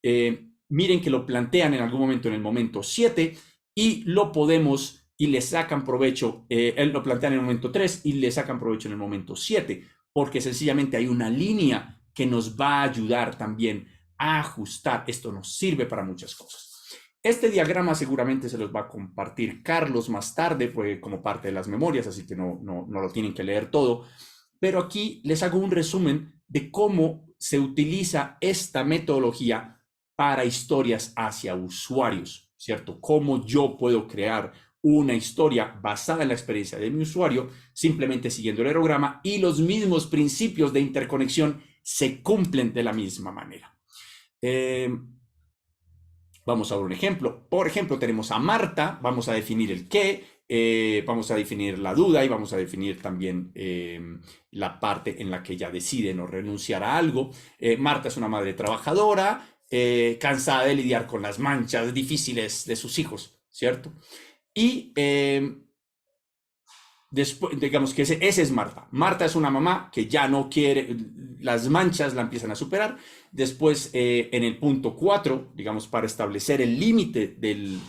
Miren que lo plantean en algún momento, en el momento 7, y lo podemos, y le sacan provecho, lo plantean en el momento 3, y le sacan provecho en el momento 7, porque sencillamente hay una línea que nos va a ayudar también a ajustar. Esto nos sirve para muchas cosas. Este diagrama seguramente se los va a compartir Carlos más tarde, pues, como parte de las memorias, así que no lo tienen que leer todo. Pero aquí les hago un resumen de cómo se utiliza esta metodología para historias hacia usuarios, ¿cierto? Cómo yo puedo crear una historia basada en la experiencia de mi usuario, simplemente siguiendo el aerograma, y los mismos principios de interconexión se cumplen de la misma manera. Vamos a ver un ejemplo. Por ejemplo, tenemos a Marta, vamos a definir el qué, vamos a definir la duda y vamos a definir también la parte en la que ella decide no renunciar a algo. Marta es una madre trabajadora, cansada de lidiar con las manchas difíciles de sus hijos, ¿cierto? Y después, digamos que ese es Marta. Marta es una mamá que ya no quiere, las manchas la empiezan a superar. Después, en el punto 4, digamos, para establecer el límite del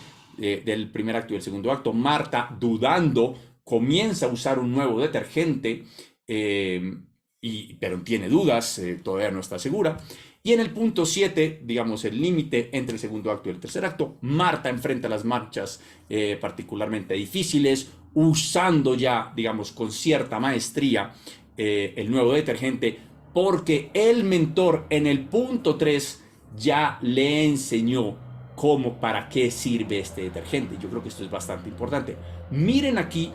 primer acto y del segundo acto, Marta, dudando, comienza a usar un nuevo detergente, pero tiene dudas, todavía no está segura. Y en el punto 7, digamos, el límite entre el segundo acto y el tercer acto, Marta enfrenta las manchas particularmente difíciles, usando ya, digamos, con cierta maestría el nuevo detergente, porque el mentor en el punto 3 ya le enseñó para qué sirve este detergente. Yo creo que esto es bastante importante. Miren aquí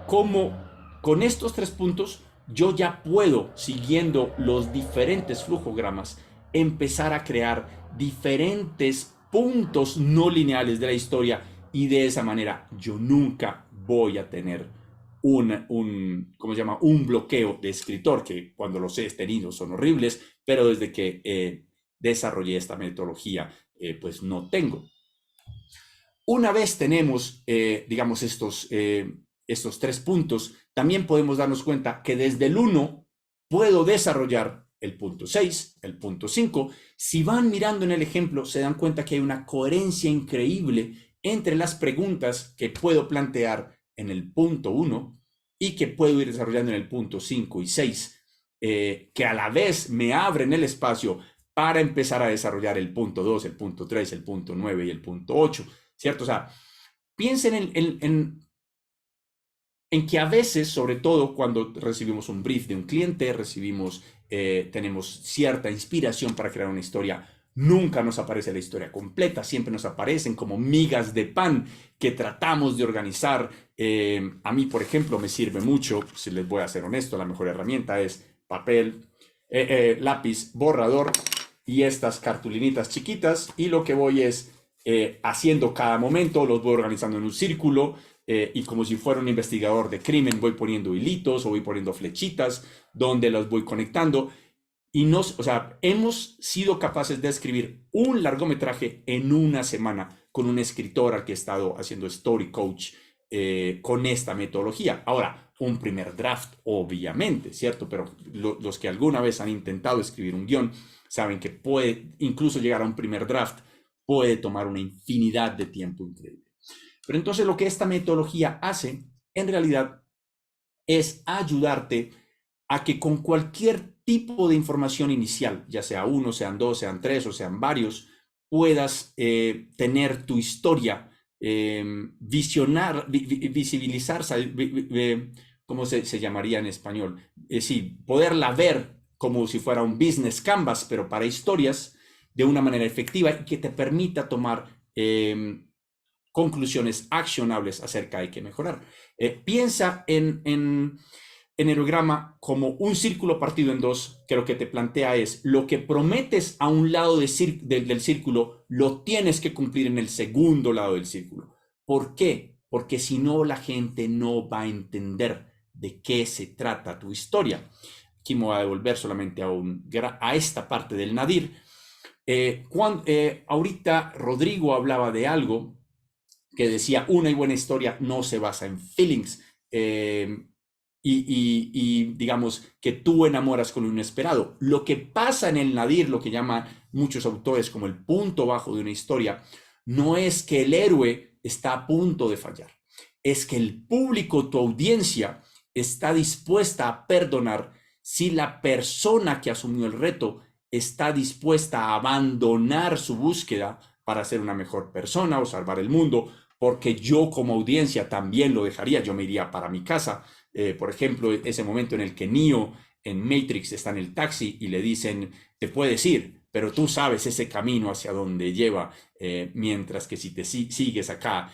cómo con estos 3 puntos yo ya puedo, siguiendo los diferentes flujogramas, empezar a crear diferentes puntos no lineales de la historia, y de esa manera yo nunca voy a tener ¿cómo se llama? Un bloqueo de escritor, que cuando los he tenido son horribles, pero desde que desarrollé esta metodología, pues no tengo. Una vez tenemos, digamos, estos 3 puntos, también podemos darnos cuenta que desde el 1 puedo desarrollar el punto 6, el punto 5. Si van mirando en el ejemplo, se dan cuenta que hay una coherencia increíble entre las preguntas que puedo plantear en el punto 1 y que puedo ir desarrollando en el punto 5 y 6, que a la vez me abren el espacio para empezar a desarrollar el punto 2, el punto 3, el punto 9 y el punto 8, ¿cierto? O sea, piensen en que a veces, sobre todo cuando recibimos un brief de un cliente, tenemos cierta inspiración para crear una historia, nunca nos aparece la historia completa, siempre nos aparecen como migas de pan que tratamos de organizar. A mí, por ejemplo, me sirve mucho, si les voy a ser honesto, la mejor herramienta es papel, lápiz, borrador y estas cartulinitas chiquitas, y lo que voy es haciendo cada momento, los voy organizando en un círculo, y como si fuera un investigador de crimen voy poniendo hilitos o voy poniendo flechitas donde los voy conectando. Y o sea, hemos sido capaces de escribir un largometraje en una semana con un escritor al que he estado haciendo story coach con esta metodología. Ahora, un primer draft, obviamente, ¿cierto? Pero los que alguna vez han intentado escribir un guión saben que puede, incluso llegar a un primer draft, puede tomar una infinidad de tiempo increíble. Pero entonces lo que esta metodología hace, en realidad, es ayudarte a que con cualquier tipo de información inicial, ya sea 1, sean 2, sean 3 o sean varios, puedas tener tu historia, visibilizar, ¿cómo se llamaría en español? Sí, poderla ver como si fuera un business canvas, pero para historias, de una manera efectiva y que te permita tomar conclusiones accionables acerca de qué mejorar. Piensa en enneagrama como un círculo partido en 2, que lo que te plantea es lo que prometes a un lado del círculo, lo tienes que cumplir en el segundo lado del círculo. ¿Por qué? Porque si no, la gente no va a entender de qué se trata tu historia. Aquí me voy a devolver solamente a esta parte del nadir. Ahorita Rodrigo hablaba de algo que decía, una y buena historia no se basa en feelings, y digamos que tú enamoras con lo inesperado. Lo que pasa en el nadir, lo que llaman muchos autores como el punto bajo de una historia, no es que el héroe está a punto de fallar, es que el público, tu audiencia, está dispuesta a perdonar si la persona que asumió el reto está dispuesta a abandonar su búsqueda para ser una mejor persona o salvar el mundo, porque yo como audiencia también lo dejaría, yo me iría para mi casa. Por ejemplo, ese momento en el que Neo en Matrix está en el taxi y le dicen, te puedes ir, pero tú sabes ese camino hacia donde lleva, mientras que si te sigues acá,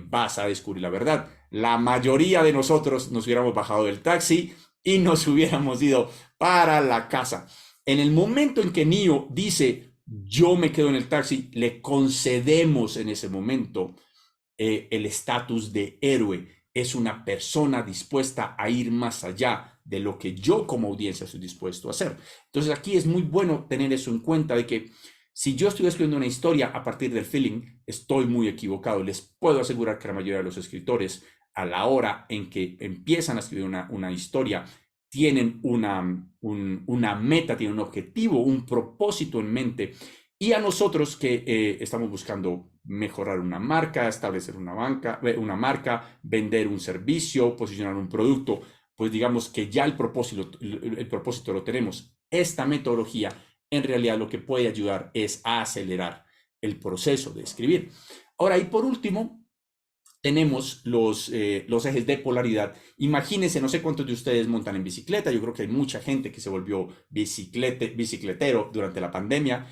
vas a descubrir la verdad. La mayoría de nosotros nos hubiéramos bajado del taxi y nos hubiéramos ido para la casa. En el momento en que Neo dice, yo me quedo en el taxi, le concedemos en ese momento el estatus de héroe. Es una persona dispuesta a ir más allá de lo que yo como audiencia estoy dispuesto a hacer. Entonces aquí es muy bueno tener eso en cuenta, de que si yo estoy escribiendo una historia a partir del feeling, estoy muy equivocado. Les puedo asegurar que la mayoría de los escritores, a la hora en que empiezan a escribir una historia, tienen una meta, tienen un objetivo, un propósito en mente. Y a nosotros que estamos buscando mejorar una marca, establecer una marca, vender un servicio, posicionar un producto, pues digamos que ya el propósito lo tenemos. Esta metodología en realidad lo que puede ayudar es a acelerar el proceso de escribir. Ahora, y por último, tenemos los ejes de polaridad. Imagínense, no sé cuántos de ustedes montan en bicicleta. Yo creo que hay mucha gente que se volvió bicicletero durante la pandemia.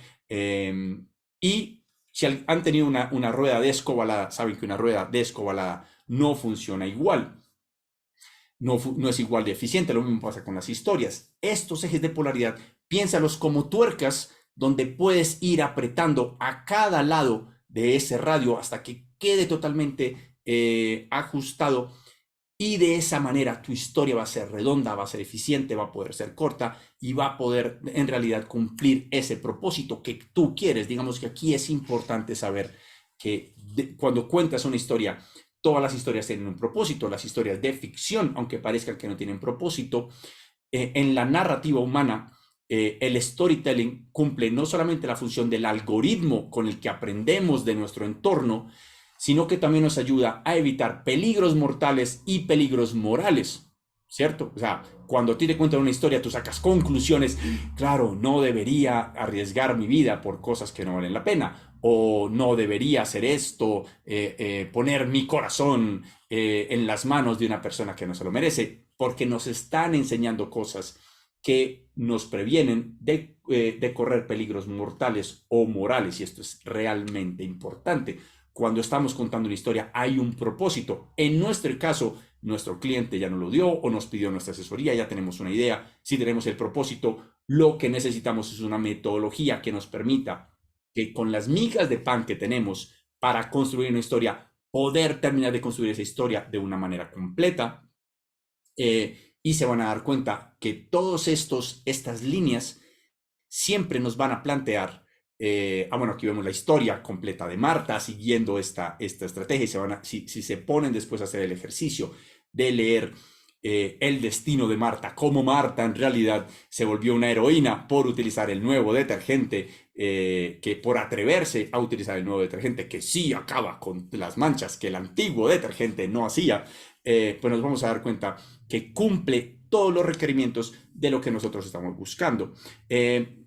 Y si han tenido una rueda descobalada, saben que una rueda descobalada no funciona igual. No es igual de eficiente. Lo mismo pasa con las historias. Estos ejes de polaridad, piénsalos como tuercas donde puedes ir apretando a cada lado de ese radio hasta que quede totalmente ajustado, y de esa manera tu historia va a ser redonda, va a ser eficiente, va a poder ser corta y va a poder en realidad cumplir ese propósito que tú quieres. Digamos que aquí es importante saber que cuando cuentas una historia, todas las historias tienen un propósito. Las historias de ficción, aunque parezcan que no tienen propósito, en la narrativa humana, el storytelling cumple no solamente la función del algoritmo con el que aprendemos de nuestro entorno, sino que también nos ayuda a evitar peligros mortales y peligros morales, ¿cierto? O sea, cuando a ti te cuentan una historia, tú sacas conclusiones. Claro, no debería arriesgar mi vida por cosas que no valen la pena, o no debería hacer esto, poner mi corazón en las manos de una persona que no se lo merece, porque nos están enseñando cosas que nos previenen de correr peligros mortales o morales, y esto es realmente importante. Cuando estamos contando una historia, hay un propósito. En nuestro caso, nuestro cliente ya nos lo dio o nos pidió nuestra asesoría, ya tenemos una idea. Si tenemos el propósito, lo que necesitamos es una metodología que nos permita que con las migas de pan que tenemos para construir una historia, poder terminar de construir esa historia de una manera completa. Y se van a dar cuenta que todas estas líneas siempre nos van a plantear. Bueno, aquí vemos la historia completa de Marta siguiendo esta estrategia, y si se ponen después a hacer el ejercicio de leer el destino de Marta, cómo Marta en realidad se volvió una heroína por utilizar el nuevo detergente, que por atreverse a utilizar el nuevo detergente, que sí acaba con las manchas que el antiguo detergente no hacía, pues nos vamos a dar cuenta que cumple todos los requerimientos de lo que nosotros estamos buscando.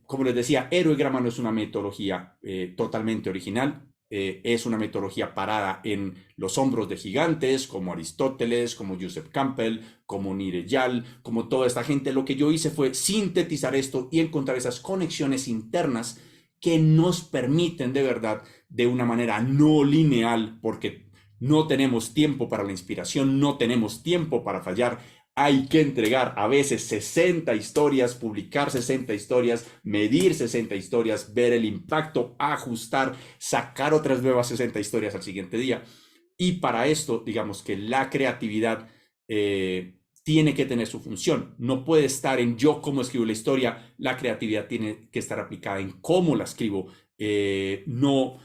Como les decía, Héroegrama no es una metodología totalmente original. Es una metodología parada en los hombros de gigantes como Aristóteles, como Joseph Campbell, como Nir Eyal, como toda esta gente. Lo que yo hice fue sintetizar esto y encontrar esas conexiones internas que nos permiten de verdad, de una manera no lineal, porque no tenemos tiempo para la inspiración, no tenemos tiempo para fallar. Hay que entregar a veces 60 historias, publicar 60 historias, medir 60 historias, ver el impacto, ajustar, sacar otras nuevas 60 historias al siguiente día. Y para esto, digamos que la creatividad tiene que tener su función. No puede estar en yo cómo escribo la historia. La creatividad tiene que estar aplicada en cómo la escribo, no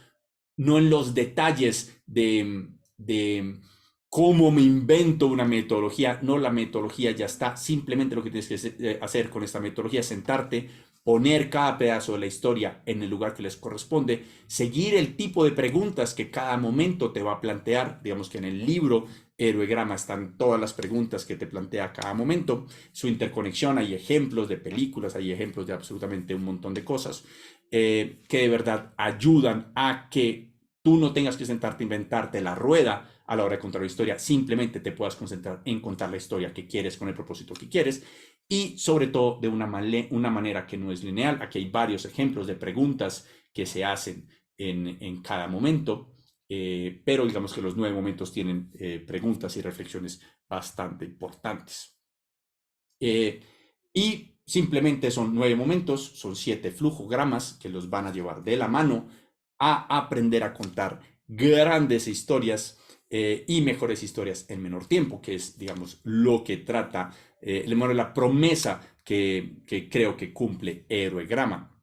en los detalles de cómo me invento una metodología. No, la metodología ya está. Simplemente lo que tienes que hacer con esta metodología es sentarte, poner cada pedazo de la historia en el lugar que les corresponde, seguir el tipo de preguntas que cada momento te va a plantear. Digamos que en el libro Héroegrama están todas las preguntas que te plantea cada momento, su interconexión, hay ejemplos de películas, hay ejemplos de absolutamente un montón de cosas que de verdad ayudan a que tú no tengas que sentarte a inventarte la rueda a la hora de contar la historia, simplemente te puedas concentrar en contar la historia que quieres con el propósito que quieres, y sobre todo de una manera que no es lineal. Aquí hay varios ejemplos de preguntas que se hacen en cada momento, pero digamos que los 9 momentos tienen preguntas y reflexiones bastante importantes. Y simplemente son 9 momentos, son 7 flujogramas que los van a llevar de la mano a aprender a contar grandes historias y mejores historias en menor tiempo, que es, digamos, lo que trata, la promesa que creo que cumple Héroegrama.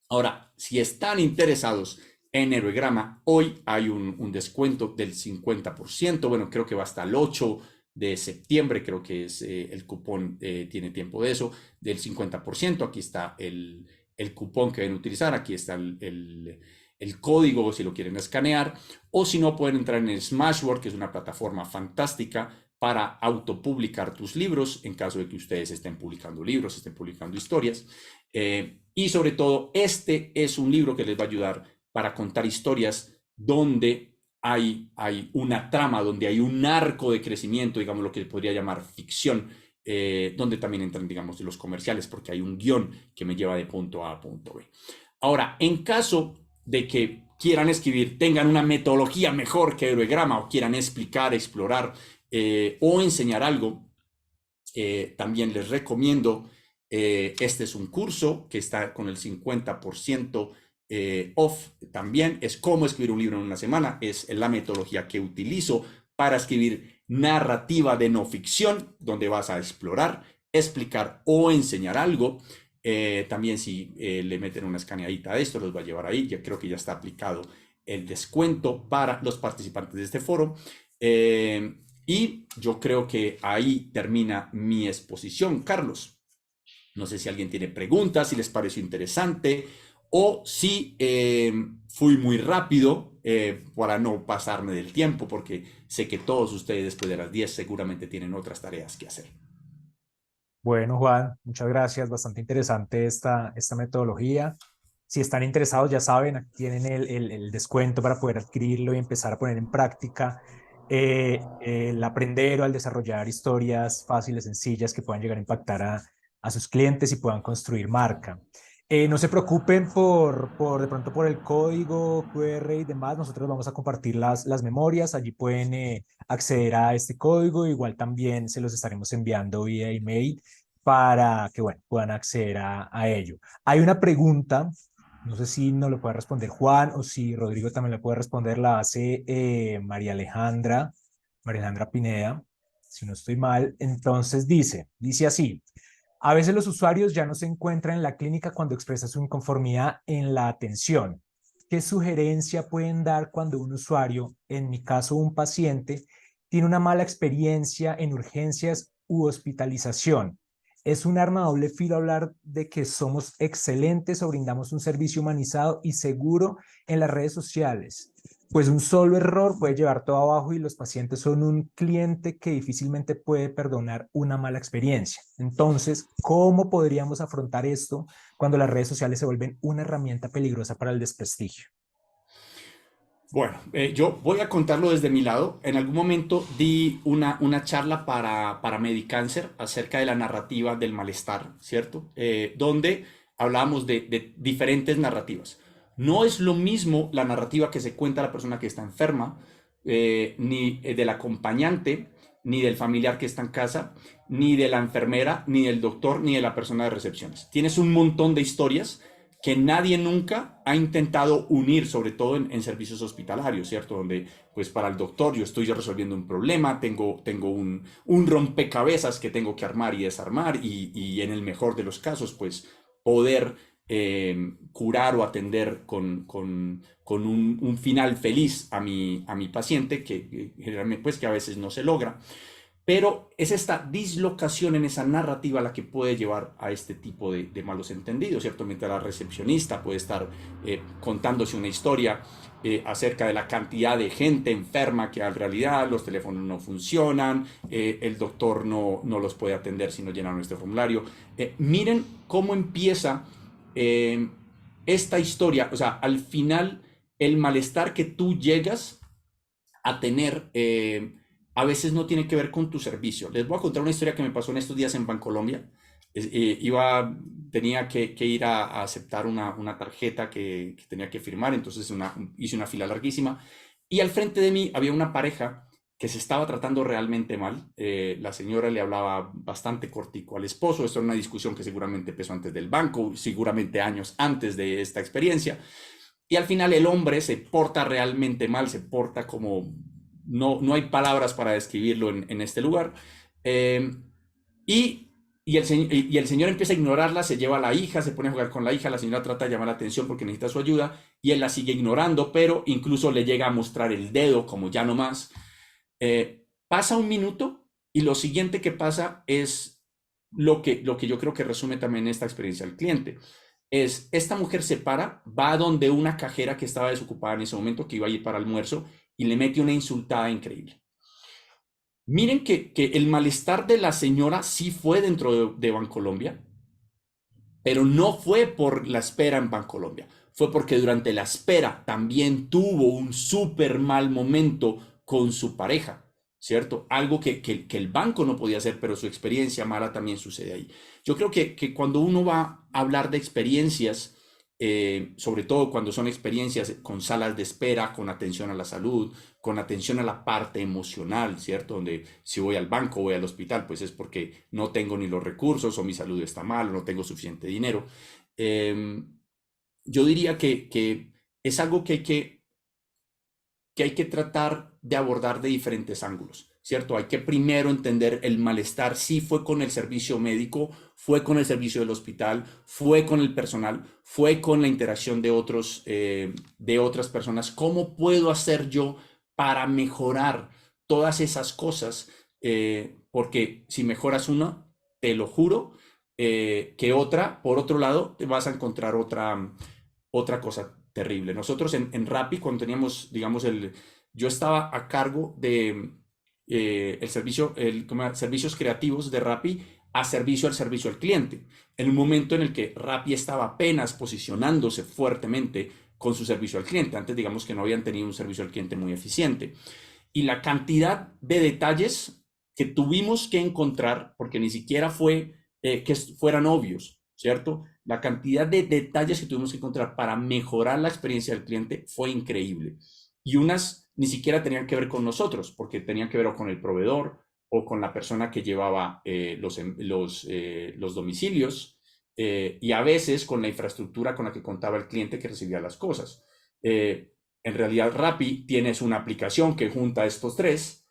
Ahora, si están interesados en Héroegrama, hoy hay un descuento del 50%. Bueno, creo que va hasta el 8 de septiembre, creo que es el cupón, tiene tiempo de eso, del 50%. Aquí está el cupón que deben utilizar, aquí está el código si lo quieren escanear, o si no pueden entrar en Smashwords, que es una plataforma fantástica para autopublicar tus libros, en caso de que ustedes estén publicando libros, estén publicando historias. Y sobre todo, este es un libro que les va a ayudar para contar historias donde hay una trama, donde hay un arco de crecimiento, digamos lo que podría llamar ficción, donde también entran, digamos, los comerciales, porque hay un guión que me lleva de punto A a punto B. Ahora, en caso de que quieran escribir, tengan una metodología mejor que Héroegrama, o quieran explicar, explorar o enseñar algo, también les recomiendo, este es un curso que está con el 50% off también, es cómo escribir un libro en una semana, es la metodología que utilizo para escribir narrativa de no ficción, donde vas a explorar, explicar o enseñar algo. También si le meten una escaneadita de esto, los va a llevar ahí, ya creo que ya está aplicado el descuento para los participantes de este foro. Y yo creo que ahí termina mi exposición, Carlos. No sé si alguien tiene preguntas, si les pareció interesante o si fui muy rápido para no pasarme del tiempo, porque sé que todos ustedes después de las 10 seguramente tienen otras tareas que hacer. Bueno, Juan, muchas gracias. Bastante interesante esta metodología. Si están interesados, ya saben, aquí tienen el descuento para poder adquirirlo y empezar a poner en práctica el aprender o al desarrollar historias fáciles, sencillas, que puedan llegar a impactar a sus clientes y puedan construir marca. No se preocupen de pronto por el código QR y demás. Nosotros vamos a compartir las memorias. Allí pueden acceder a este código. Igual también se los estaremos enviando vía email para que, bueno, puedan acceder a ello. Hay una pregunta, no sé si nos lo puede responder Juan o si Rodrigo también la puede responder, la hace María Alejandra Pineda, si no estoy mal. Entonces dice así: a veces los usuarios ya no se encuentran en la clínica cuando expresa su inconformidad en la atención. ¿Qué sugerencia pueden dar cuando un usuario, en mi caso un paciente, tiene una mala experiencia en urgencias u hospitalización? Es un arma de doble filo hablar de que somos excelentes o brindamos un servicio humanizado y seguro en las redes sociales, pues un solo error puede llevar todo abajo y los pacientes son un cliente que difícilmente puede perdonar una mala experiencia. Entonces, ¿cómo podríamos afrontar esto cuando las redes sociales se vuelven una herramienta peligrosa para el desprestigio? Bueno, yo voy a contarlo desde mi lado. En algún momento di una charla para Medicáncer acerca de la narrativa del malestar, ¿cierto? Donde hablábamos de diferentes narrativas. No es lo mismo la narrativa que se cuenta a la persona que está enferma, ni del acompañante, ni del familiar que está en casa, ni de la enfermera, ni del doctor, ni de la persona de recepciones. Tienes un montón de historias que nadie nunca ha intentado unir, sobre todo en servicios hospitalarios, ¿cierto? Donde, pues, para el doctor yo estoy resolviendo un problema, tengo un rompecabezas que tengo que armar y desarmar, y en el mejor de los casos, pues, poder curar o atender con un final feliz a mi paciente, que generalmente, pues, que a veces no se logra. Pero es esta dislocación en esa narrativa la que puede llevar a este tipo de malos entendidos, ¿cierto? Mientras la recepcionista puede estar contándose una historia acerca de la cantidad de gente enferma que en realidad los teléfonos no funcionan, el doctor no los puede atender si no llenan este formulario. Miren cómo empieza esta historia. O sea, al final el malestar que tú llegas a tener a veces no tiene que ver con tu servicio. Les voy a contar una historia que me pasó en estos días en Bancolombia. Tenía que ir a aceptar una tarjeta que tenía que firmar, entonces hice una fila larguísima, y al frente de mí había una pareja que se estaba tratando realmente mal. La señora le hablaba bastante cortico al esposo. Esto era una discusión que seguramente empezó antes del banco, seguramente años antes de esta experiencia. Y al final el hombre se porta realmente mal, se porta como... No hay palabras para describirlo en este lugar. Y el señor empieza a ignorarla, se lleva a la hija, se pone a jugar con la hija, la señora trata de llamar la atención porque necesita su ayuda y él la sigue ignorando, pero incluso le llega a mostrar el dedo como ya no más. Pasa un minuto y lo siguiente que pasa es lo que yo creo que resume también esta experiencia al cliente. Es, esta mujer se para, va a donde una cajera que estaba desocupada en ese momento, que iba a ir para almuerzo, y le mete una insultada increíble. Miren que el malestar de la señora sí fue dentro de Bancolombia, pero no fue por la espera en Bancolombia. Fue porque durante la espera también tuvo un súper mal momento con su pareja, ¿cierto? Algo que el banco no podía hacer, pero su experiencia mala también sucede ahí. Yo creo que cuando uno va a hablar de experiencias, sobre todo cuando son experiencias con salas de espera, con atención a la salud, con atención a la parte emocional, ¿cierto? Donde si voy al banco, voy al hospital, pues es porque no tengo ni los recursos o mi salud está mal o no tengo suficiente dinero. Yo diría que es algo que hay que tratar de abordar de diferentes ángulos, ¿cierto? Hay que primero entender el malestar, si fue con el servicio médico, fue con el servicio del hospital, fue con el personal, fue con la interacción de otras personas. ¿Cómo puedo hacer yo para mejorar todas esas cosas? Porque si mejoras una, te lo juro, que otra, por otro lado, te vas a encontrar otra cosa terrible. Nosotros en Rappi, cuando teníamos, digamos, yo estaba a cargo de servicios creativos de Rappi al servicio al cliente. En un momento en el que Rappi estaba apenas posicionándose fuertemente con su servicio al cliente. Antes, digamos que no habían tenido un servicio al cliente muy eficiente. Y la cantidad de detalles que tuvimos que encontrar, porque ni siquiera fue que fueran obvios, ¿cierto? La cantidad de detalles que tuvimos que encontrar para mejorar la experiencia del cliente fue increíble. Y unas ni siquiera tenían que ver con nosotros, porque tenían que ver o con el proveedor o con la persona que llevaba los domicilios y a veces con la infraestructura con la que contaba el cliente que recibía las cosas. En realidad, Rappi tienes una aplicación que junta estos tres,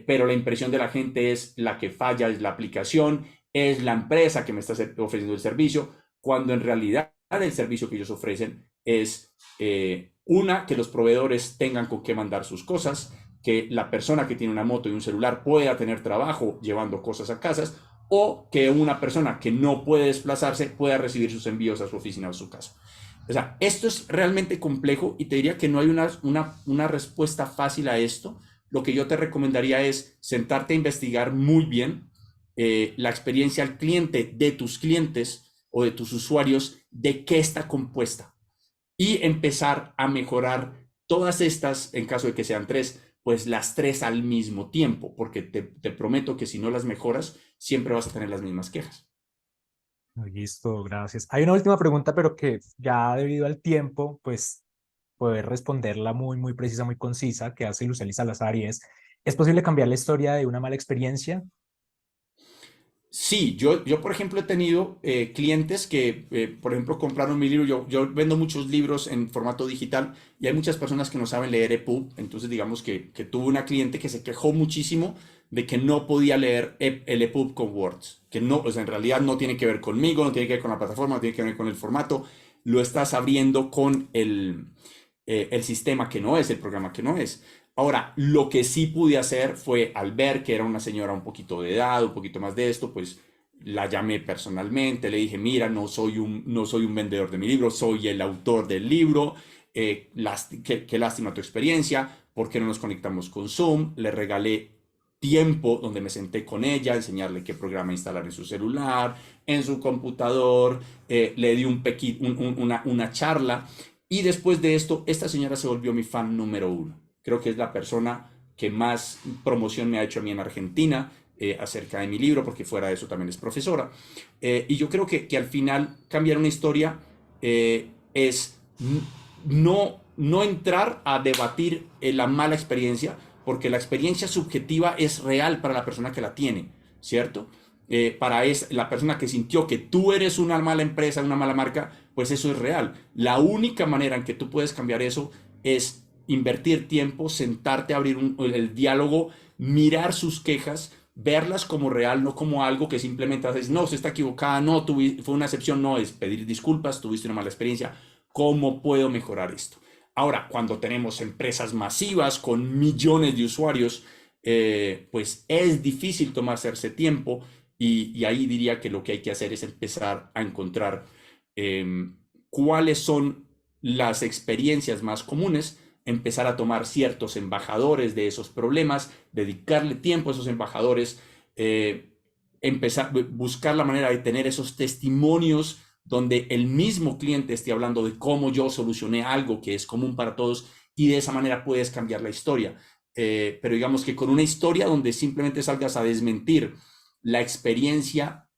pero la impresión de la gente es la que falla, es la aplicación, es la empresa que me está ofreciendo el servicio, cuando en realidad el servicio que ellos ofrecen es que los proveedores tengan con qué mandar sus cosas, que la persona que tiene una moto y un celular pueda tener trabajo llevando cosas a casas, o que una persona que no puede desplazarse pueda recibir sus envíos a su oficina o a su casa. O sea, esto es realmente complejo y te diría que no hay una respuesta fácil a esto. Lo que yo te recomendaría es sentarte a investigar muy bien la experiencia al cliente de tus clientes o de tus usuarios, de qué está compuesta y empezar a mejorar todas estas, en caso de que sean tres, pues las tres al mismo tiempo, porque te prometo que si no las mejoras, siempre vas a tener las mismas quejas. Listo, gracias. Hay una última pregunta, pero que ya debido al tiempo, pues poder responderla muy, muy precisa, muy concisa, que hace Lucely Salazar y ¿es posible cambiar la historia de una mala experiencia? Sí, yo por ejemplo he tenido clientes que, por ejemplo, compraron mi libro. Yo vendo muchos libros en formato digital y hay muchas personas que no saben leer EPUB. Entonces, digamos que tuve una cliente que se quejó muchísimo de que no podía leer el EPUB con Words. Que no, o sea, en realidad no tiene que ver conmigo, no tiene que ver con la plataforma, no tiene que ver con el formato. Lo estás abriendo con el sistema que no es, el programa que no es. Ahora, lo que sí pude hacer fue, al ver que era una señora un poquito de edad, un poquito más de esto, pues la llamé personalmente, le dije, mira, no soy un vendedor de mi libro, soy el autor del libro, qué lástima tu experiencia, ¿por qué no nos conectamos con Zoom? Le regalé tiempo donde me senté con ella, enseñarle qué programa instalar en su celular, en su computador, le di una charla y después de esto, esta señora se volvió mi fan número 1. Creo que es la persona que más promoción me ha hecho a mí en Argentina acerca de mi libro, porque fuera de eso también es profesora. Y yo creo que al final cambiar una historia es no entrar a debatir la mala experiencia, porque la experiencia subjetiva es real para la persona que la tiene, ¿cierto? La persona que sintió que tú eres una mala empresa, una mala marca, pues eso es real. La única manera en que tú puedes cambiar eso es invertir tiempo, sentarte a abrir el diálogo, mirar sus quejas, verlas como real, no como algo que simplemente haces, no, se está equivocada, no, fue una excepción, no, es pedir disculpas, tuviste una mala experiencia, ¿cómo puedo mejorar esto? Ahora, cuando tenemos empresas masivas con millones de usuarios, pues es difícil tomarse ese tiempo y ahí diría que lo que hay que hacer es empezar a encontrar cuáles son las experiencias más comunes, empezar a tomar ciertos embajadores de esos problemas, dedicarle tiempo a esos embajadores, buscar la manera de tener esos testimonios donde el mismo cliente esté hablando de cómo yo solucioné algo que es común para todos y de esa manera puedes cambiar la historia. Pero digamos que con una historia donde simplemente salgas a desmentir la experiencia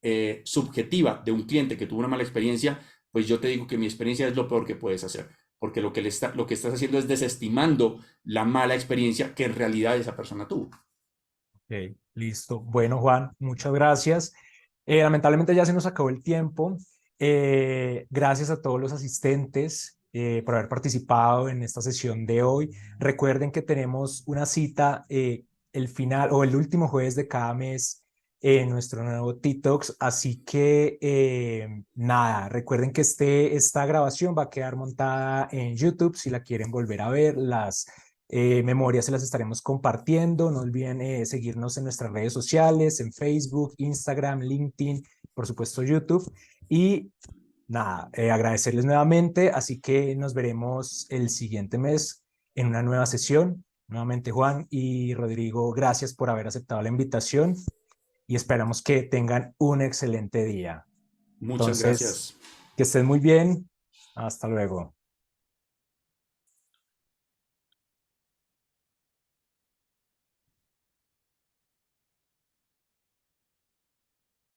subjetiva de un cliente que tuvo una mala experiencia, pues yo te digo que mi experiencia es lo peor que puedes hacer, porque lo que estás haciendo es desestimando la mala experiencia que en realidad esa persona tuvo. Ok, listo. Bueno, Juan, muchas gracias. Lamentablemente ya se nos acabó el tiempo. Gracias a todos los asistentes por haber participado en esta sesión de hoy. Recuerden que tenemos una cita el final o el último jueves de cada mes en nuestro nuevo TikToks, así que nada, recuerden que esta grabación va a quedar montada en YouTube si la quieren volver a ver. Las memorias se las estaremos compartiendo. No olviden seguirnos en nuestras redes sociales, en Facebook, Instagram, LinkedIn, por supuesto YouTube. Y nada, agradecerles nuevamente. Así que nos veremos el siguiente mes en una nueva sesión. Nuevamente, Juan y Rodrigo, gracias por haber aceptado la invitación y esperamos que tengan un excelente día. Muchas Entonces, gracias. que estén muy bien. Hasta luego.